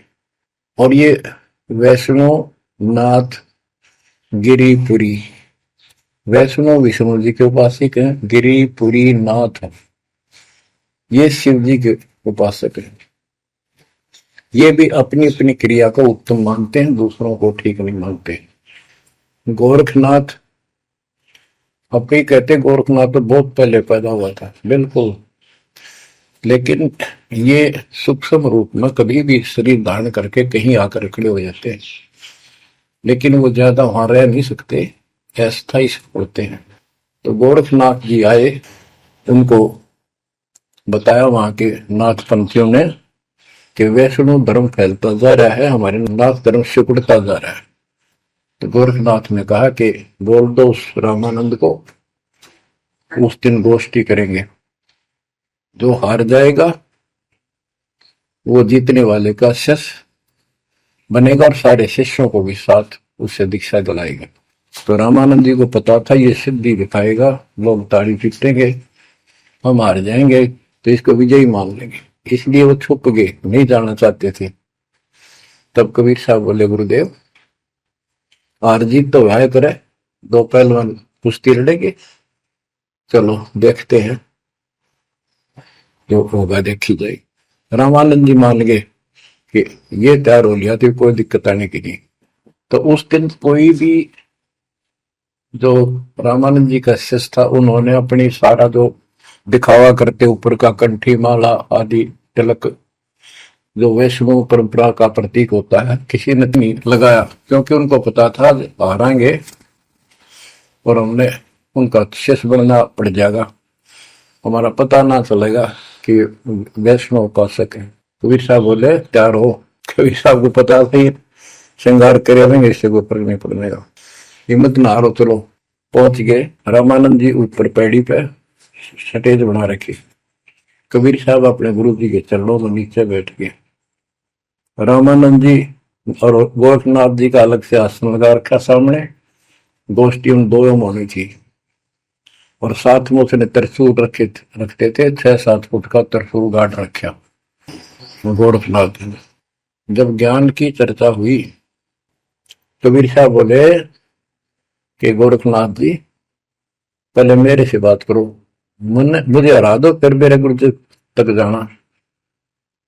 A: और ये वैष्णो नाथ गिरिपुरी। वैष्णो विष्णु जी के उपासक हैं, गिरिपुरी नाथ ये शिव जी के उपासक हैं। ये भी अपनी अपनी क्रिया को उत्तम मानते हैं, दूसरों को ठीक नहीं मानते। गोरखनाथ, अब कई कहते गोरखनाथ तो बहुत पहले पैदा हुआ था, बिल्कुल, लेकिन ये सूक्ष्म रूप में कभी भी शरीर धारण करके कहीं आकर खड़े हो जाते हैं, लेकिन वो ज्यादा वहां रह नहीं सकते, अस्थायी होते हैं। तो गोरखनाथ जी आए, उनको बताया वहां के नाथ पंथियों ने कि वैष्णो धर्म फैलता जा रहा है, हमारे नाथ धर्म सिकुड़ता जा रहा है। तो गोरखनाथ ने कहा कि बोल दो उस रामानंद को, उस दिन गोष्ठी करेंगे, जो हार जाएगा वो जीतने वाले का शिष्य बनेगा और सारे शिष्यों को भी साथ उससे दीक्षा दिलाएगा। तो रामानंद जी को पता था ये सिद्धि दिखाएगा, लोग ताड़ी पीटेंगे, हम हार जाएंगे, तो इसको विजयी मान लेंगे, इसलिए वो छुप गए, नहीं जाना चाहते थे। तब कबीर साहब बोले, गुरुदेव हार जीत तो है करे, दो पहलवान कुश्ती लड़ेंगे, चलो देखते हैं, जो होगा देखी जाएगी। रामानंद जी मान गए कि ये तैयार हो लिया तो कोई दिक्कत आने की नहीं। तो उस दिन कोई भी जो रामानंद जी का शिष्य था, उन्होंने अपनी सारा जो दिखावा करते ऊपर का कंठी माला आदि तिलक जो वैष्णव परंपरा का प्रतीक होता है, किसी ने नहीं लगाया, क्योंकि उनको पता था हारेंगे और हमने उनका शिष्य बनना पड़ जाएगा, हमारा पता ना चलेगा कि वैष्णव उपासक है। कबीर साहब बोले तैयार हो। कबीर साहब को पता था श्रृंगार करेंगे, इससे कोई फर्क नहीं पड़ेगा, हिम्मत ना हारो, चलो। पहुंच गए, रामानंद जी ऊपर पैड़ी पे स्टेज बना रखी, कबीर साहब अपने गुरु जी के चरणों में नीचे बैठ गए। रामानंद जी और गोरखनाथ जी का अलग से आसन लगा रखा सामने, गोष्ठी उन दोनों में होनी थी। और साथ में उसने त्रिशूल रखते थे, 6-7 फुट का त्रिशूल गाड़ रखा गोरखनाथ जी ने। जब ज्ञान की चर्चा हुई, कबीर साहब बोले कि गोरखनाथ जी पहले मेरे से बात करो, मुझे हरा दो, फिर मेरे गुरु जी तक जाना,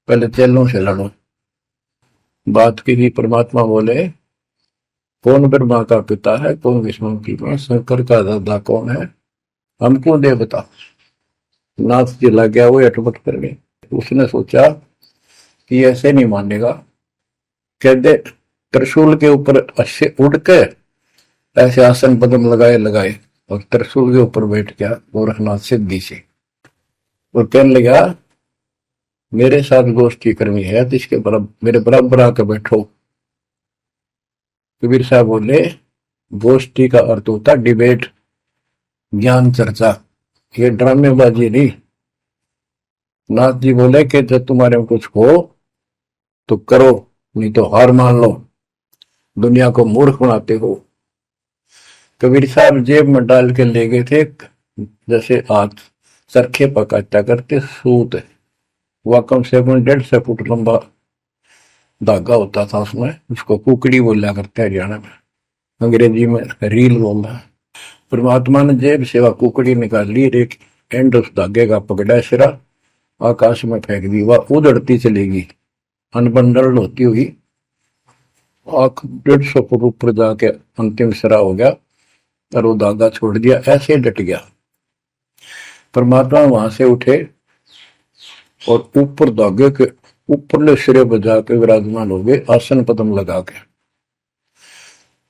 A: पहले चेलों से लड़ो। बात की थी, परमात्मा बोले कौन ब्रह्मा का पिता है, कौन विष्णु की मां, शंकर का दादा कौन है, हमको दे बता। नाथ जी लग गया, वो अटपट कर गए। उसने सोचा कि ऐसे नहीं मानेगा, कह दे त्रिशूल के ऊपर अच्छे उड़ के ऐसे आसन पदम लगाए लगाए और त्रिशूल के ऊपर बैठ गया गोरखनाथ सिद्धि से, और कहने लगा मेरे साथ गोष्ठी करनी है तो इसके बराबर, मेरे बराबर आकर बैठो। कबीर साहब बोले गोष्ठी का अर्थ होता डिबेट, ज्ञान चर्चा, ये ड्रामेबाजी नहीं। नाथ जी बोले कि जब तुम्हारे में कुछ हो तो करो, नहीं तो हार मान लो, दुनिया को मूर्ख बनाते हो। कबीर साहब जेब में डाल के ले गए थे, जैसे हाथ चरखे पकाता करते सूत, वह कम से कम 150 फुट लंबा धागा होता था उसमें, उसको कुकड़ी बोला करते हैं हरियाणा में, अंग्रेजी में रील बोलना। परमात्मा ने जेब से वह कुकड़ी निकाल ली, एक एंड उस धागे का पकड़ा, सिरा आकाश में फेंक दी, वह उड़ती चलेगी अनबंडल होती हुई, आख 150 फुट ऊपर जाके अंतिम सिरा हो गया और वो धागा छोड़ दिया, ऐसे डट गया। परमात्मा वहां से उठे और ऊपर धागे के ऊपरले सिरे पर जाके विराजमान हो गए, आसन पदम लगा के।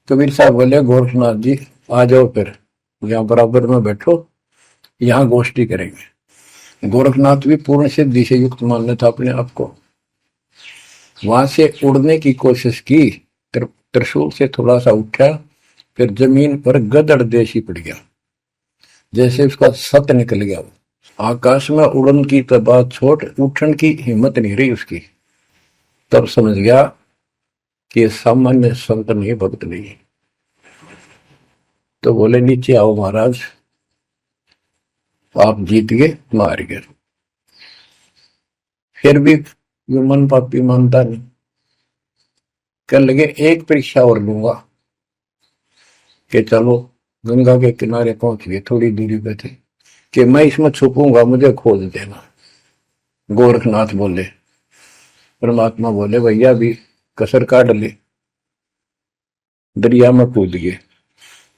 A: कबीर साहब बोले गोरखनाथ जी आ जाओ, फिर यहाँ बराबर में बैठो, यहाँ गोष्ठी करेंगे। गोरखनाथ भी पूर्ण सिद्धि से युक्त मान लेता अपने आप को। वहां से उड़ने की कोशिश की, त्रिशूल से थोड़ा सा उठा, फिर जमीन पर गदड़ देशी पड़ गया, जैसे उसका सत निकल गया। आकाश में उड़न की तो बात छोड़, उठन की हिम्मत नहीं रही उसकी। तब समझ गया कि ये सामान्य संत नहीं, भक्त नहीं। तो बोले नीचे आओ महाराज, आप जीत गए, मार गए। फिर भी ये मन पापी मानता नहीं, कर लगे एक परीक्षा और लूंगा कि चलो गंगा के किनारे पहुंच गए, थोड़ी दूरी पे थे, कि मैं इसमें छुपूंगा, मुझे खोज देना। गोरखनाथ बोले, परमात्मा बोले भैया अभी कसर काट ले। दरिया में कूद गए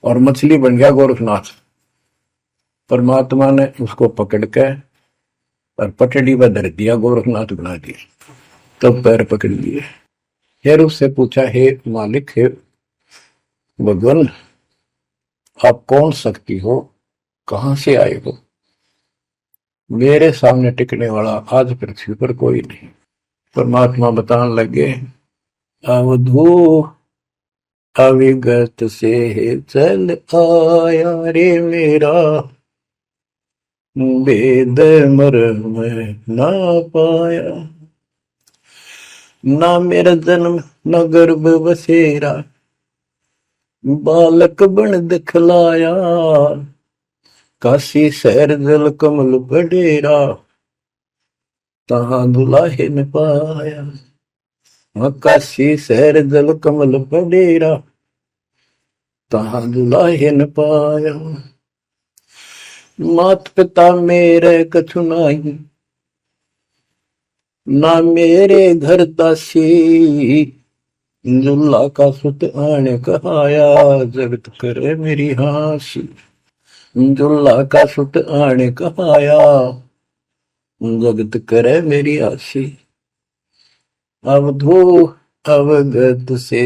A: और मछली बन गया गोरखनाथ। परमात्मा ने उसको पकड़ के और पटड़ी पर धर दिया, गोरखनाथ बना दिया। तब पैर पकड़ लिए, फिर उससे पूछा, हे मालिक, हे भगवान, आप कौन शक्ति हो, कहां से आए हो? मेरे सामने टिकने वाला आज पृथ्वी पर कोई नहीं। परमात्मा बताने लगे, अवधू अविगत से चल आया रे मेरा, वेद मर्म ना पाया। ना मेरा जन्म न गर्भ बसेरा, बालक बन दिखलाया। काशी शहर जल कमल बडेरा, तहां दुलाहे न पाया। काशी शहर जल कमल बडेरा, तहां दुलाहे न पाया। मात पिता मेरे कछु नाही, ना मेरे घर दासी। जुल्ला का सुत आने कहाया, जगत करे मेरी हासी। जुल्ला का सुत आने कहाया, जगत करे मेरी हासी। अवधू अवगत से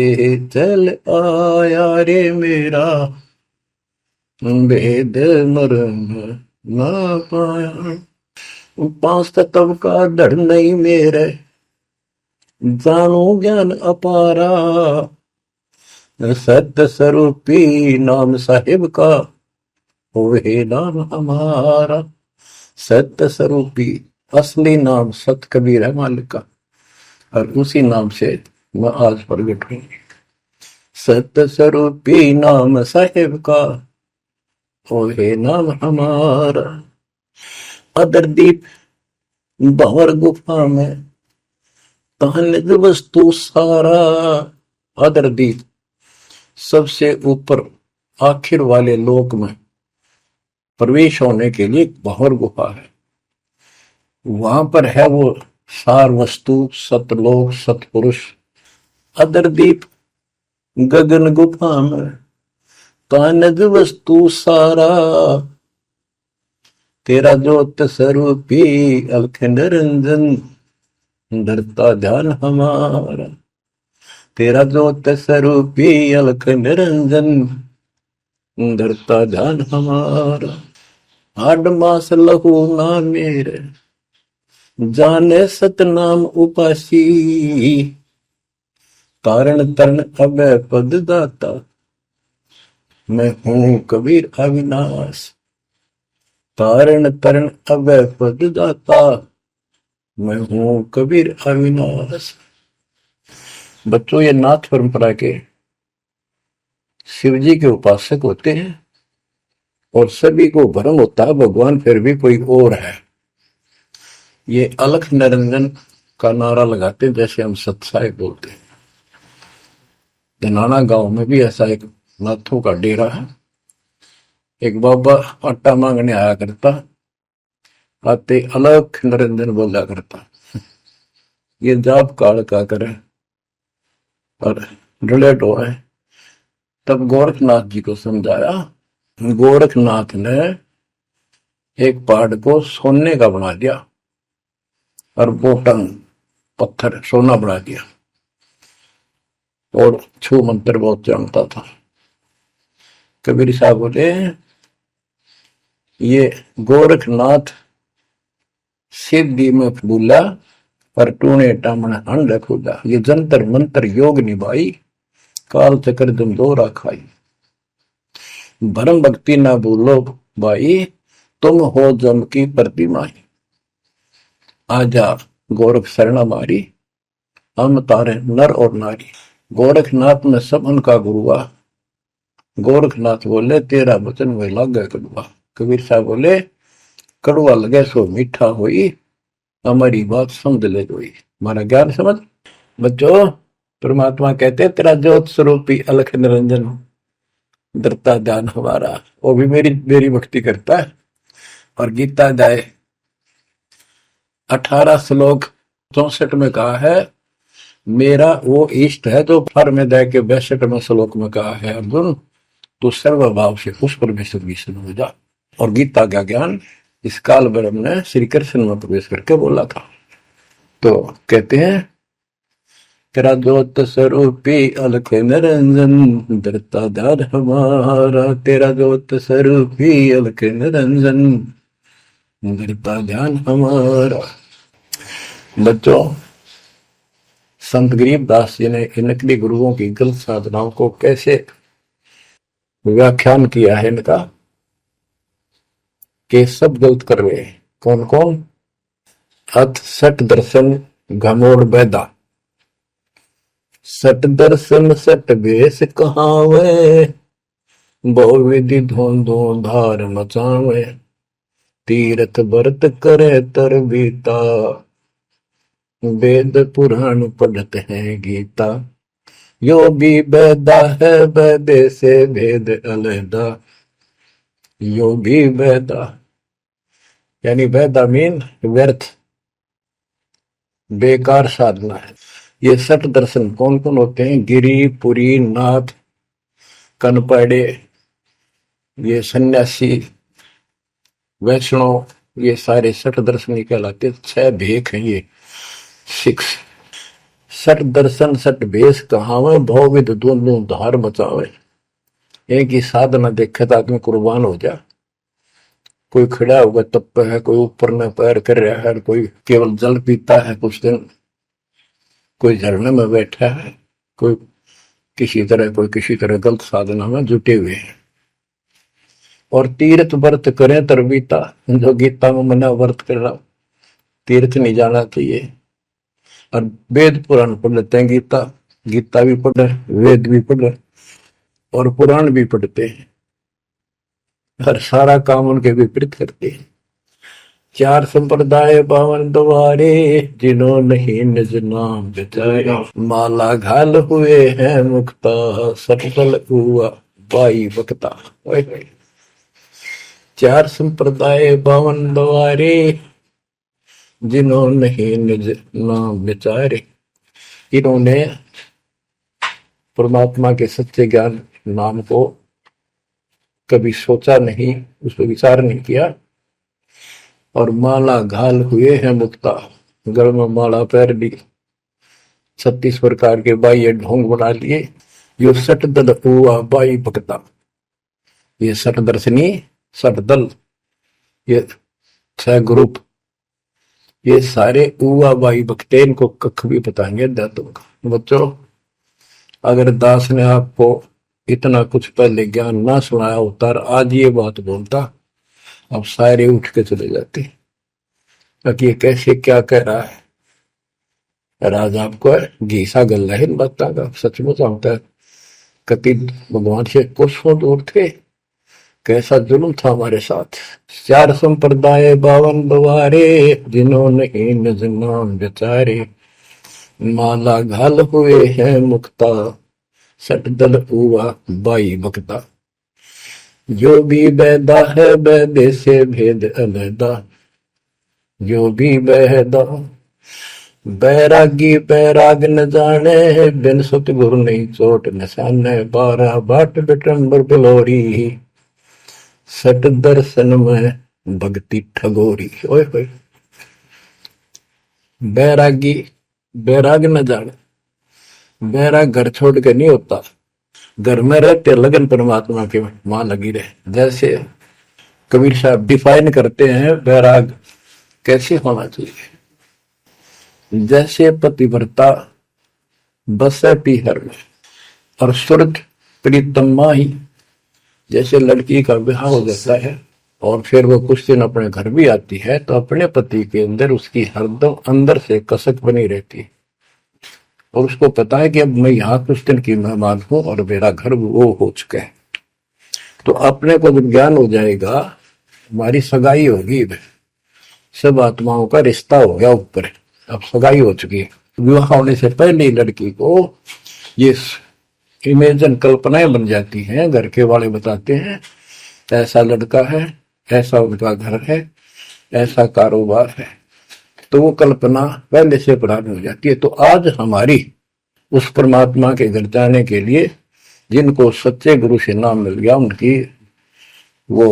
A: चल आया रे मेरा, वेद मर्म ना पाया। पांच तत्व का धड़ नहीं मेरे, जानो ज्ञान अपारा। सत्य स्वरूपी नाम साहिब का, होवे नाम हमारा। सत्य स्वरूपी असली नाम सत कबीर है मालिक का, और उसी नाम से मैं आज प्रगट हूं। सत्य स्वरूपी नाम साहिब का, होवे नाम हमारा। अदरदीप भंवर गुफा में तहनिज वस्तु सारा। अदरदीप सबसे ऊपर आखिर वाले लोक में प्रवेश होने के लिए भंवर गुफा है, वहां पर है वो सार वस्तु, सतलोक, सतपुरुष। अदरदीप गगन गुफा में तहनिज वस्तु सारा। तेरा ज्योत स्वरूपी अलख निरंजन, धरता ध्यान हमारा। तेरा ज्योत स्वरूपी अलख निरंजन, धरता ध्यान हमारा। हाड मास लहू ना मेरे, जाने सतनाम उपासी। कारण तरण अभय पद दाता, मैं हूं कबीर अविनाश। कारण तरण अभय पद दाता, मैं हूं कबीर अविनाश। बच्चों, ये नाथ परंपरा के शिव जी के उपासक होते हैं और सभी को भ्रम होता है भगवान फिर भी कोई और है। ये अलख निरंजन का नारा लगाते हैं, जैसे हम सत्साई बोलते हैं। धनाना गांव में भी ऐसा एक नाथों का डेरा है। एक बाबा आटा मांगने आया करता, आते अलख निरंजन बोला करता। ये जाप काल का करे और डलेट हो है। तब गोरखनाथ जी को समझाया। गोरखनाथ ने एक पहाड़ को सोने का बना दिया और बोटन पत्थर सोना बना दिया, और छू मंत्र बहुत जानता था। कबीर साहब बोले, ये गोरखनाथ सिद्धि में भूला, पर टूने टामण हंड खुदा। ये जंतर मंत्र योग निभाई, काल चक्र तुम दो राखाई। भरम भक्ति ना भूलो भाई, तुम हो जम की प्रतिमाई। आजा गोरख शरण मारी, हम तारे नर और नारी। गोरखनाथ में सब उनका गुरुआ। गोरखनाथ बोले, तेरा वचन वे लागे कड़ुआ। कबीर साहब बोले, कड़ुआ लगे सो मीठा होई, हमारी बात समझ ले जोई। हमारा ज्ञान समझ। बच्चों, परमात्मा कहते हैं तेरा ज्योत स्वरूपी अलख निरंजन दरता ध्यान हमारा, वो भी मेरी मेरी भक्ति करता है। और गीता अध्याय 18 श्लोक 64 में कहा है मेरा वो इष्ट है जो फर में दे के 62वें श्लोक में कहा है अर्जुन तो सर्वभाव से उस परमेश्वर की शरण हो जा। और गीता का ज्ञान इस काल ब्रह्म ने श्री कृष्ण में प्रवेश करके बोला था। तो कहते हैं तेरा ज्योत स्वरूपी अलख निरंजन दरता ध्यान हमारा, तेरा ज्योत स्वरूपी अलख निरंजन दरता ध्यान हमारा। बच्चों, संत गरीबदास जी ने नकली गुरुओं की गलत साधनाओं को कैसे व्याख्यान किया है इनका कि सब गलत कर रहे। कौन कौन? अथ सट दर्शन घमोड़ बैदा, सट दर्शन सट बेस कहावे, बहु विधि धोंधो धार मचावे, तीर्थ व्रत करे तर बीता, वेद पुराण पढ़ते हैं गीता, यो भी वेदा है वेदे से भेद अलहदा, यो भी वेदा यानी वेदा मीन व्यर्थ बेकार साधना है। ये सठ दर्शन कौन कौन होते हैं? गिरी, पुरी, नाथ, कनपड़े, ये सन्यासी, वैष्णव, ये सारे सठ दर्शन कहलाते। 6 भेख हैं ये 6। सठ दर्शन सठ भेष कहावे, भवविद दोनों धार बचावे। एक ही साधना देखे तो आदमी कुर्बान हो जा। कोई खड़ा होगा तप है, कोई ऊपर में पैर कर रहा है, कोई केवल जल पीता है कुछ दिन, कोई झरने में बैठा है, कोई किसी तरह गलत साधना में जुटे हुए हैं। और तीर्थ व्रत करें तरबीता, जो गीता में मना व्रत कर रहा, तीर्थ नहीं जाना चाहिए। और वेद पुराण पढ़ लेते हैं, गीता भी पढ़े, वेद भी पढ़े और पुराण भी पढ़ते हैं। हर सारा काम उनके विपरीत करते हैं। 4 संप्रदाय 52 द्वारे, जिन्हों नहीं निज नाम बचाए, माला घाल हुए हैं मुक्ता, सटल हुआ बाई बकता। 4 संप्रदाय 52 द्वारे, जिन्हों नहीं निज नाम विचारे। इन्होंने परमात्मा के सच्चे ज्ञान नाम को कभी सोचा नहीं, उस पर विचार नहीं किया। और माला घाल हुए हैं मुक्ता, गल में माला पहन ली, 36 प्रकार के बाह्य ढोंग बना लिए। यो सट दल हुआ बाई भक्ता, ये सट दर्शनी, सट दल, ये 6 ग्रुप, ये सारे उवा बाई भक्ते, इनको कख भी बताएंगे दातों का। बच्चों, अगर दास ने आपको इतना कुछ पहले ज्ञान ना सुनाया होता और आज ये बात बोलता, अब सारे उठ के चले जाते ताकि ये कैसे क्या कह रहा है। राज आपको घीसा गल है इन बातों का, सचमुच होता है। कति भगवान से कोसों दूर थे, कैसा जुल्म था हमारे साथ। 4 संप्रदाय 52 द्वारे, जिन्होंने निज नाम विचारे, माला घाल हुए हैं मुक्ता, सट दल हुआ बाई बकता। जो भी बैदा है बैदे से भेद अलहदा, जो भी बैदा बैरागी बैराग न जाने, बिन सतगुरु नहीं चोट निशाने, 12 बाट बिटंबर बिलोरी, सट दर्शन में भक्ति ठगोरी। ओए होए, बैरागी बैराग न जाने, बैराग घर छोड़ के नहीं होता, घर में रहते लगन परमात्मा के मां लगी रहे। जैसे कबीर साहब डिफाइन करते हैं बैराग कैसे होना चाहिए। जैसे पतिव्रता बसे पीहर में और सुरत प्रीतम माही, जैसे लड़की का विवाह हो जाता है और फिर वो कुछ दिन अपने घर भी आती है तो अपने पति के अंदर उसकी हरदम अंदर से कसक बनी रहती है और उसको पता है कि अब मैं यहाँ कुछ दिन की मेहमान हूं और मेरा घर वो हो चुका है। तो अपने को जब ज्ञान हो जाएगा, हमारी सगाई होगी, सब आत्माओं का रिश्ता हो गया ऊपर, अब सगाई हो चुकी है। विवाह होने से पहले ही लड़की को ये इमेजन कल्पनाएं बन जाती हैं। घर के वाले बताते हैं ऐसा लड़का है, ऐसा उनका घर है, ऐसा कारोबार है, तो वो कल्पना पहले से पुरानी हो जाती है। तो आज हमारी उस परमात्मा के घर जाने के लिए जिनको सच्चे गुरु से नाम मिल गया उनकी वो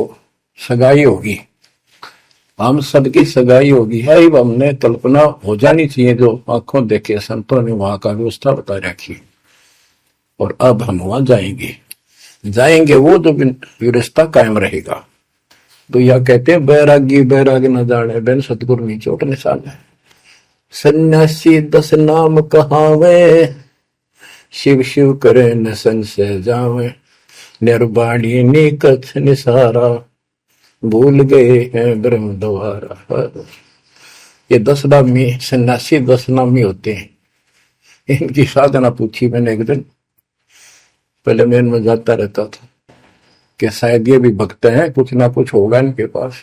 A: सगाई होगी, हम सबकी सगाई होगी है। हमने कल्पना हो जानी चाहिए, जो आंखों देखे संतों ने वहां का व्यवस्था बता रखी। और अब हम वहां जाएंगे वो जो रिश्ता कायम रहेगा। तो यह कहते हैं बैरागी बैराग न जाने बिन सतगुरु नी चोट निशान है। सन्यासी 10 नाम कहावे, शिव शिव करे न संशय जावे, निर्वाणी नी कथ निसारा, भूल गए हैं ब्रह्म द्वारा। ये 10 नामी सन्यासी 10 नामी होते हैं। इनकी साधना पूछी मैंने एक दिन, पहले मैं इनमें जाता रहता था कि शायद ये भी भक्त हैं, कुछ ना कुछ होगा इनके पास।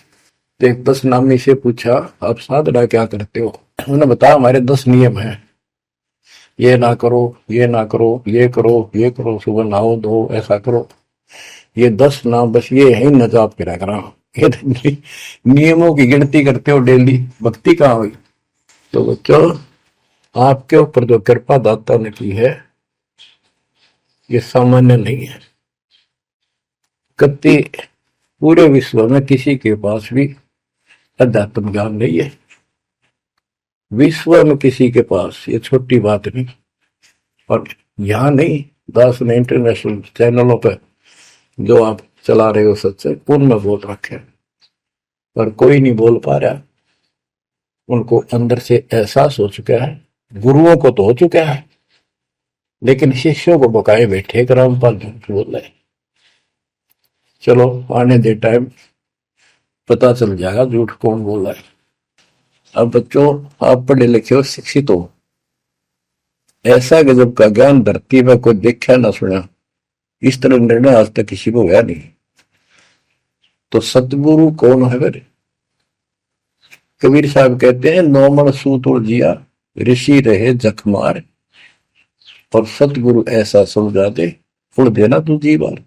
A: तो एक 10 नामी से पूछा आप साधना क्या करते हो? उन्होंने बताया हमारे 10 नियम हैं, ये ना करो, ये ना करो, ये करो, ये करो, सुबह नहाओ धो, ऐसा करो। ये 10 नाम बस ये है न जाप करा करा। ये नियमों की गिनती करते हो डेली, भक्ति कहाँ हुई? तो बच्चों आपके ऊपर जो कृपा दाता ने की है ये सामान्य नहीं है। कति पूरे विश्व में किसी के पास भी अध्यात्म ज्ञान नहीं है। विश्व में किसी के पास, ये छोटी बात नहीं। और यहाँ नहीं, दास ने इंटरनेशनल चैनलों पर जो आप चला रहे हो सत्संग उनमें बोल रखे, पर कोई नहीं बोल पा रहा। उनको अंदर से एहसास हो चुका है, गुरुओं को तो हो चुका है, लेकिन शिष्यों को बकाए बैठे रामपाल झूठ बोल रहे। चलो आने दे टाइम, पता चल जाएगा झूठ कौन बोल रहा है। अब बच्चों आप पढ़े लिखे हो, शिक्षित हो, ऐसा गजब का ज्ञान धरती में कोई देखा ना सुना, इस तरह निर्णय आज तक किसी को हुआ नहीं। तो सतगुरु कौन है? फिर कबीर साहब कहते हैं नौमन सूत जिया ऋषि रहे जखमार, और सतगुरु ऐसा समझा दे फुल देना तू जी बार।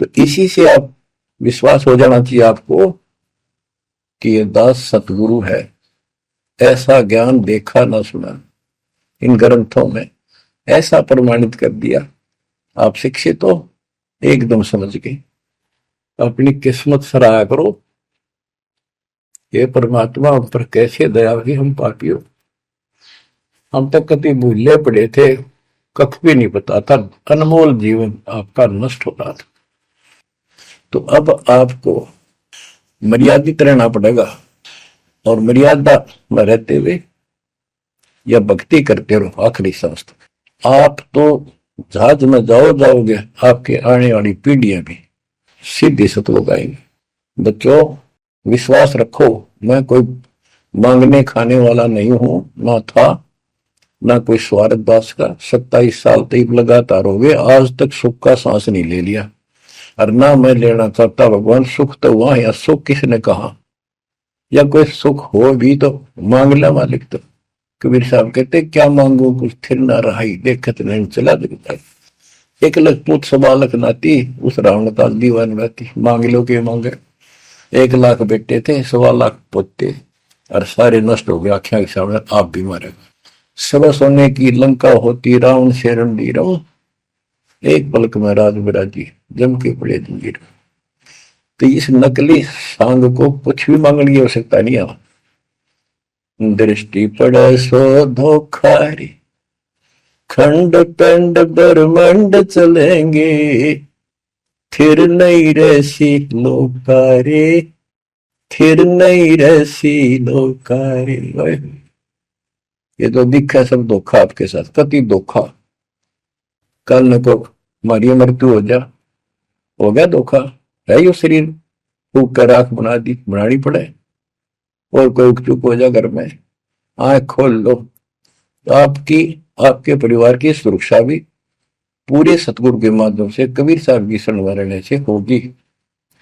A: तो इसी से आप विश्वास हो जाना चाहिए आपको कि ये दास सतगुरु है। ऐसा ज्ञान देखा ना सुना, इन ग्रंथों में ऐसा प्रमाणित कर दिया। आप शिक्षित हो, एकदम समझ गए, अपनी किस्मत सराहा करो। ये परमात्मा हम पर कैसे दया हुई, हम पापी हो। हम तक कभी भूले पड़े थे, कख भी नहीं पता था, अनमोल जीवन आपका नष्ट हो रहा था। तो अब आपको मर्यादित रहना पड़ेगा, और मर्यादा में रहते हुए या भक्ति करते रहो आखिरी सांस तक। आप तो जहाज में जाओगे, आपके आने वाली पीढ़ियां भी सीधे सतलोक आएंगे। बच्चों विश्वास रखो, मैं कोई मांगने खाने वाला नहीं हूं, ना था ना कोई स्वार्थ दास का। 27 साल तक लगातार हो गए, आज तक सुख का सांस नहीं ले लिया, और ना मैं लेना चाहता। भगवान सुख तो वहां, या सुख किसने कहा? या कोई सुख हो भी तो मांग ला मालिक। तो कबीर साहब कहते क्या मांगो कुछ थिर ना रहाई, देखत नहीं चला दिखता। 1 लाख पूत 1.25 लाख नाती, उस रावण का दीवान रहती। मांग लो के मांगे, 1 लाख बेटे थे, 1.25 लाख पोते, और सारे नष्ट हो गए आख्या के सामने। आप भी मारेगा। सब सोने की लंका होती, रावण से रणदी रहो, एक पलक में राज बिराजी, जम के पड़े जंजीर। तो इस नकली सांग को कुछ भी मांगने की आवश्यकता नहीं है। दृष्टि पड़े सो धोखारी, खंड पिंड ब्रह्मंड चलेंगे, फिर नहीं रहसी लोकारे, फिर नहीं रहसी लोकारे। ये तो दिखा सब धोखा आपके साथ, कति धोखा। कल न को हमारी मृत्यु हो गया धोखा है। यो शरीर फूक कर राख बनानी पड़े, और कोई चुप हो जा घर में, आंख खोल लो। आपके परिवार की सुरक्षा भी पूरे सतगुरु के माध्यम से, कबीर साहब की शरण रहने से होगी।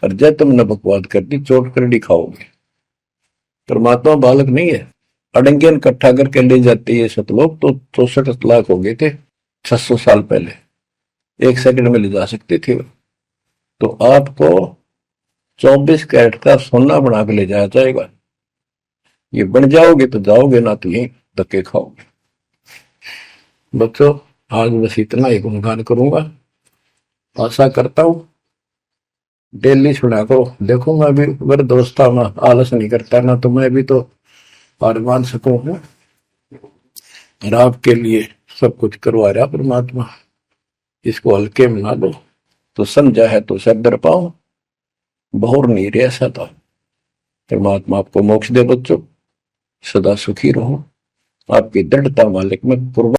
A: और जब तुमने बकवाद कर दी, चोट कर दिखाओगे। परमात्मा बालक नहीं है, अड़ंगियन इकट्ठा करके ले जाते ये सतलोक तो 64 लाख हो गए थे 600 साल पहले। 1 सेकंड में ले जा सकते थे। तो आपको 24 कैरेट का सोना बना के ले जाया जाएगा। ये बन जाओगे तो जाओगे, ना तो यही धक्के खाओगे। बच्चों, आज बस इतना ही गुणगान करूंगा। आशा करता हूं डेली सुना करो। देखो मैं भी अगर दोस्ता में आलस नहीं करता ना, तो मैं भी तो हार मान सकूं। और आपके लिए सब कुछ करवा रहा परमात्मा। इसको हल्के में ना लो। तो समझा है तो सर दर पाओ, बहुर नहीं रह सकता। परमात्मा आपको मोक्ष दे बच्चों, सदा सुखी रहो। आपकी दृढ़ता मालिक में पूर्व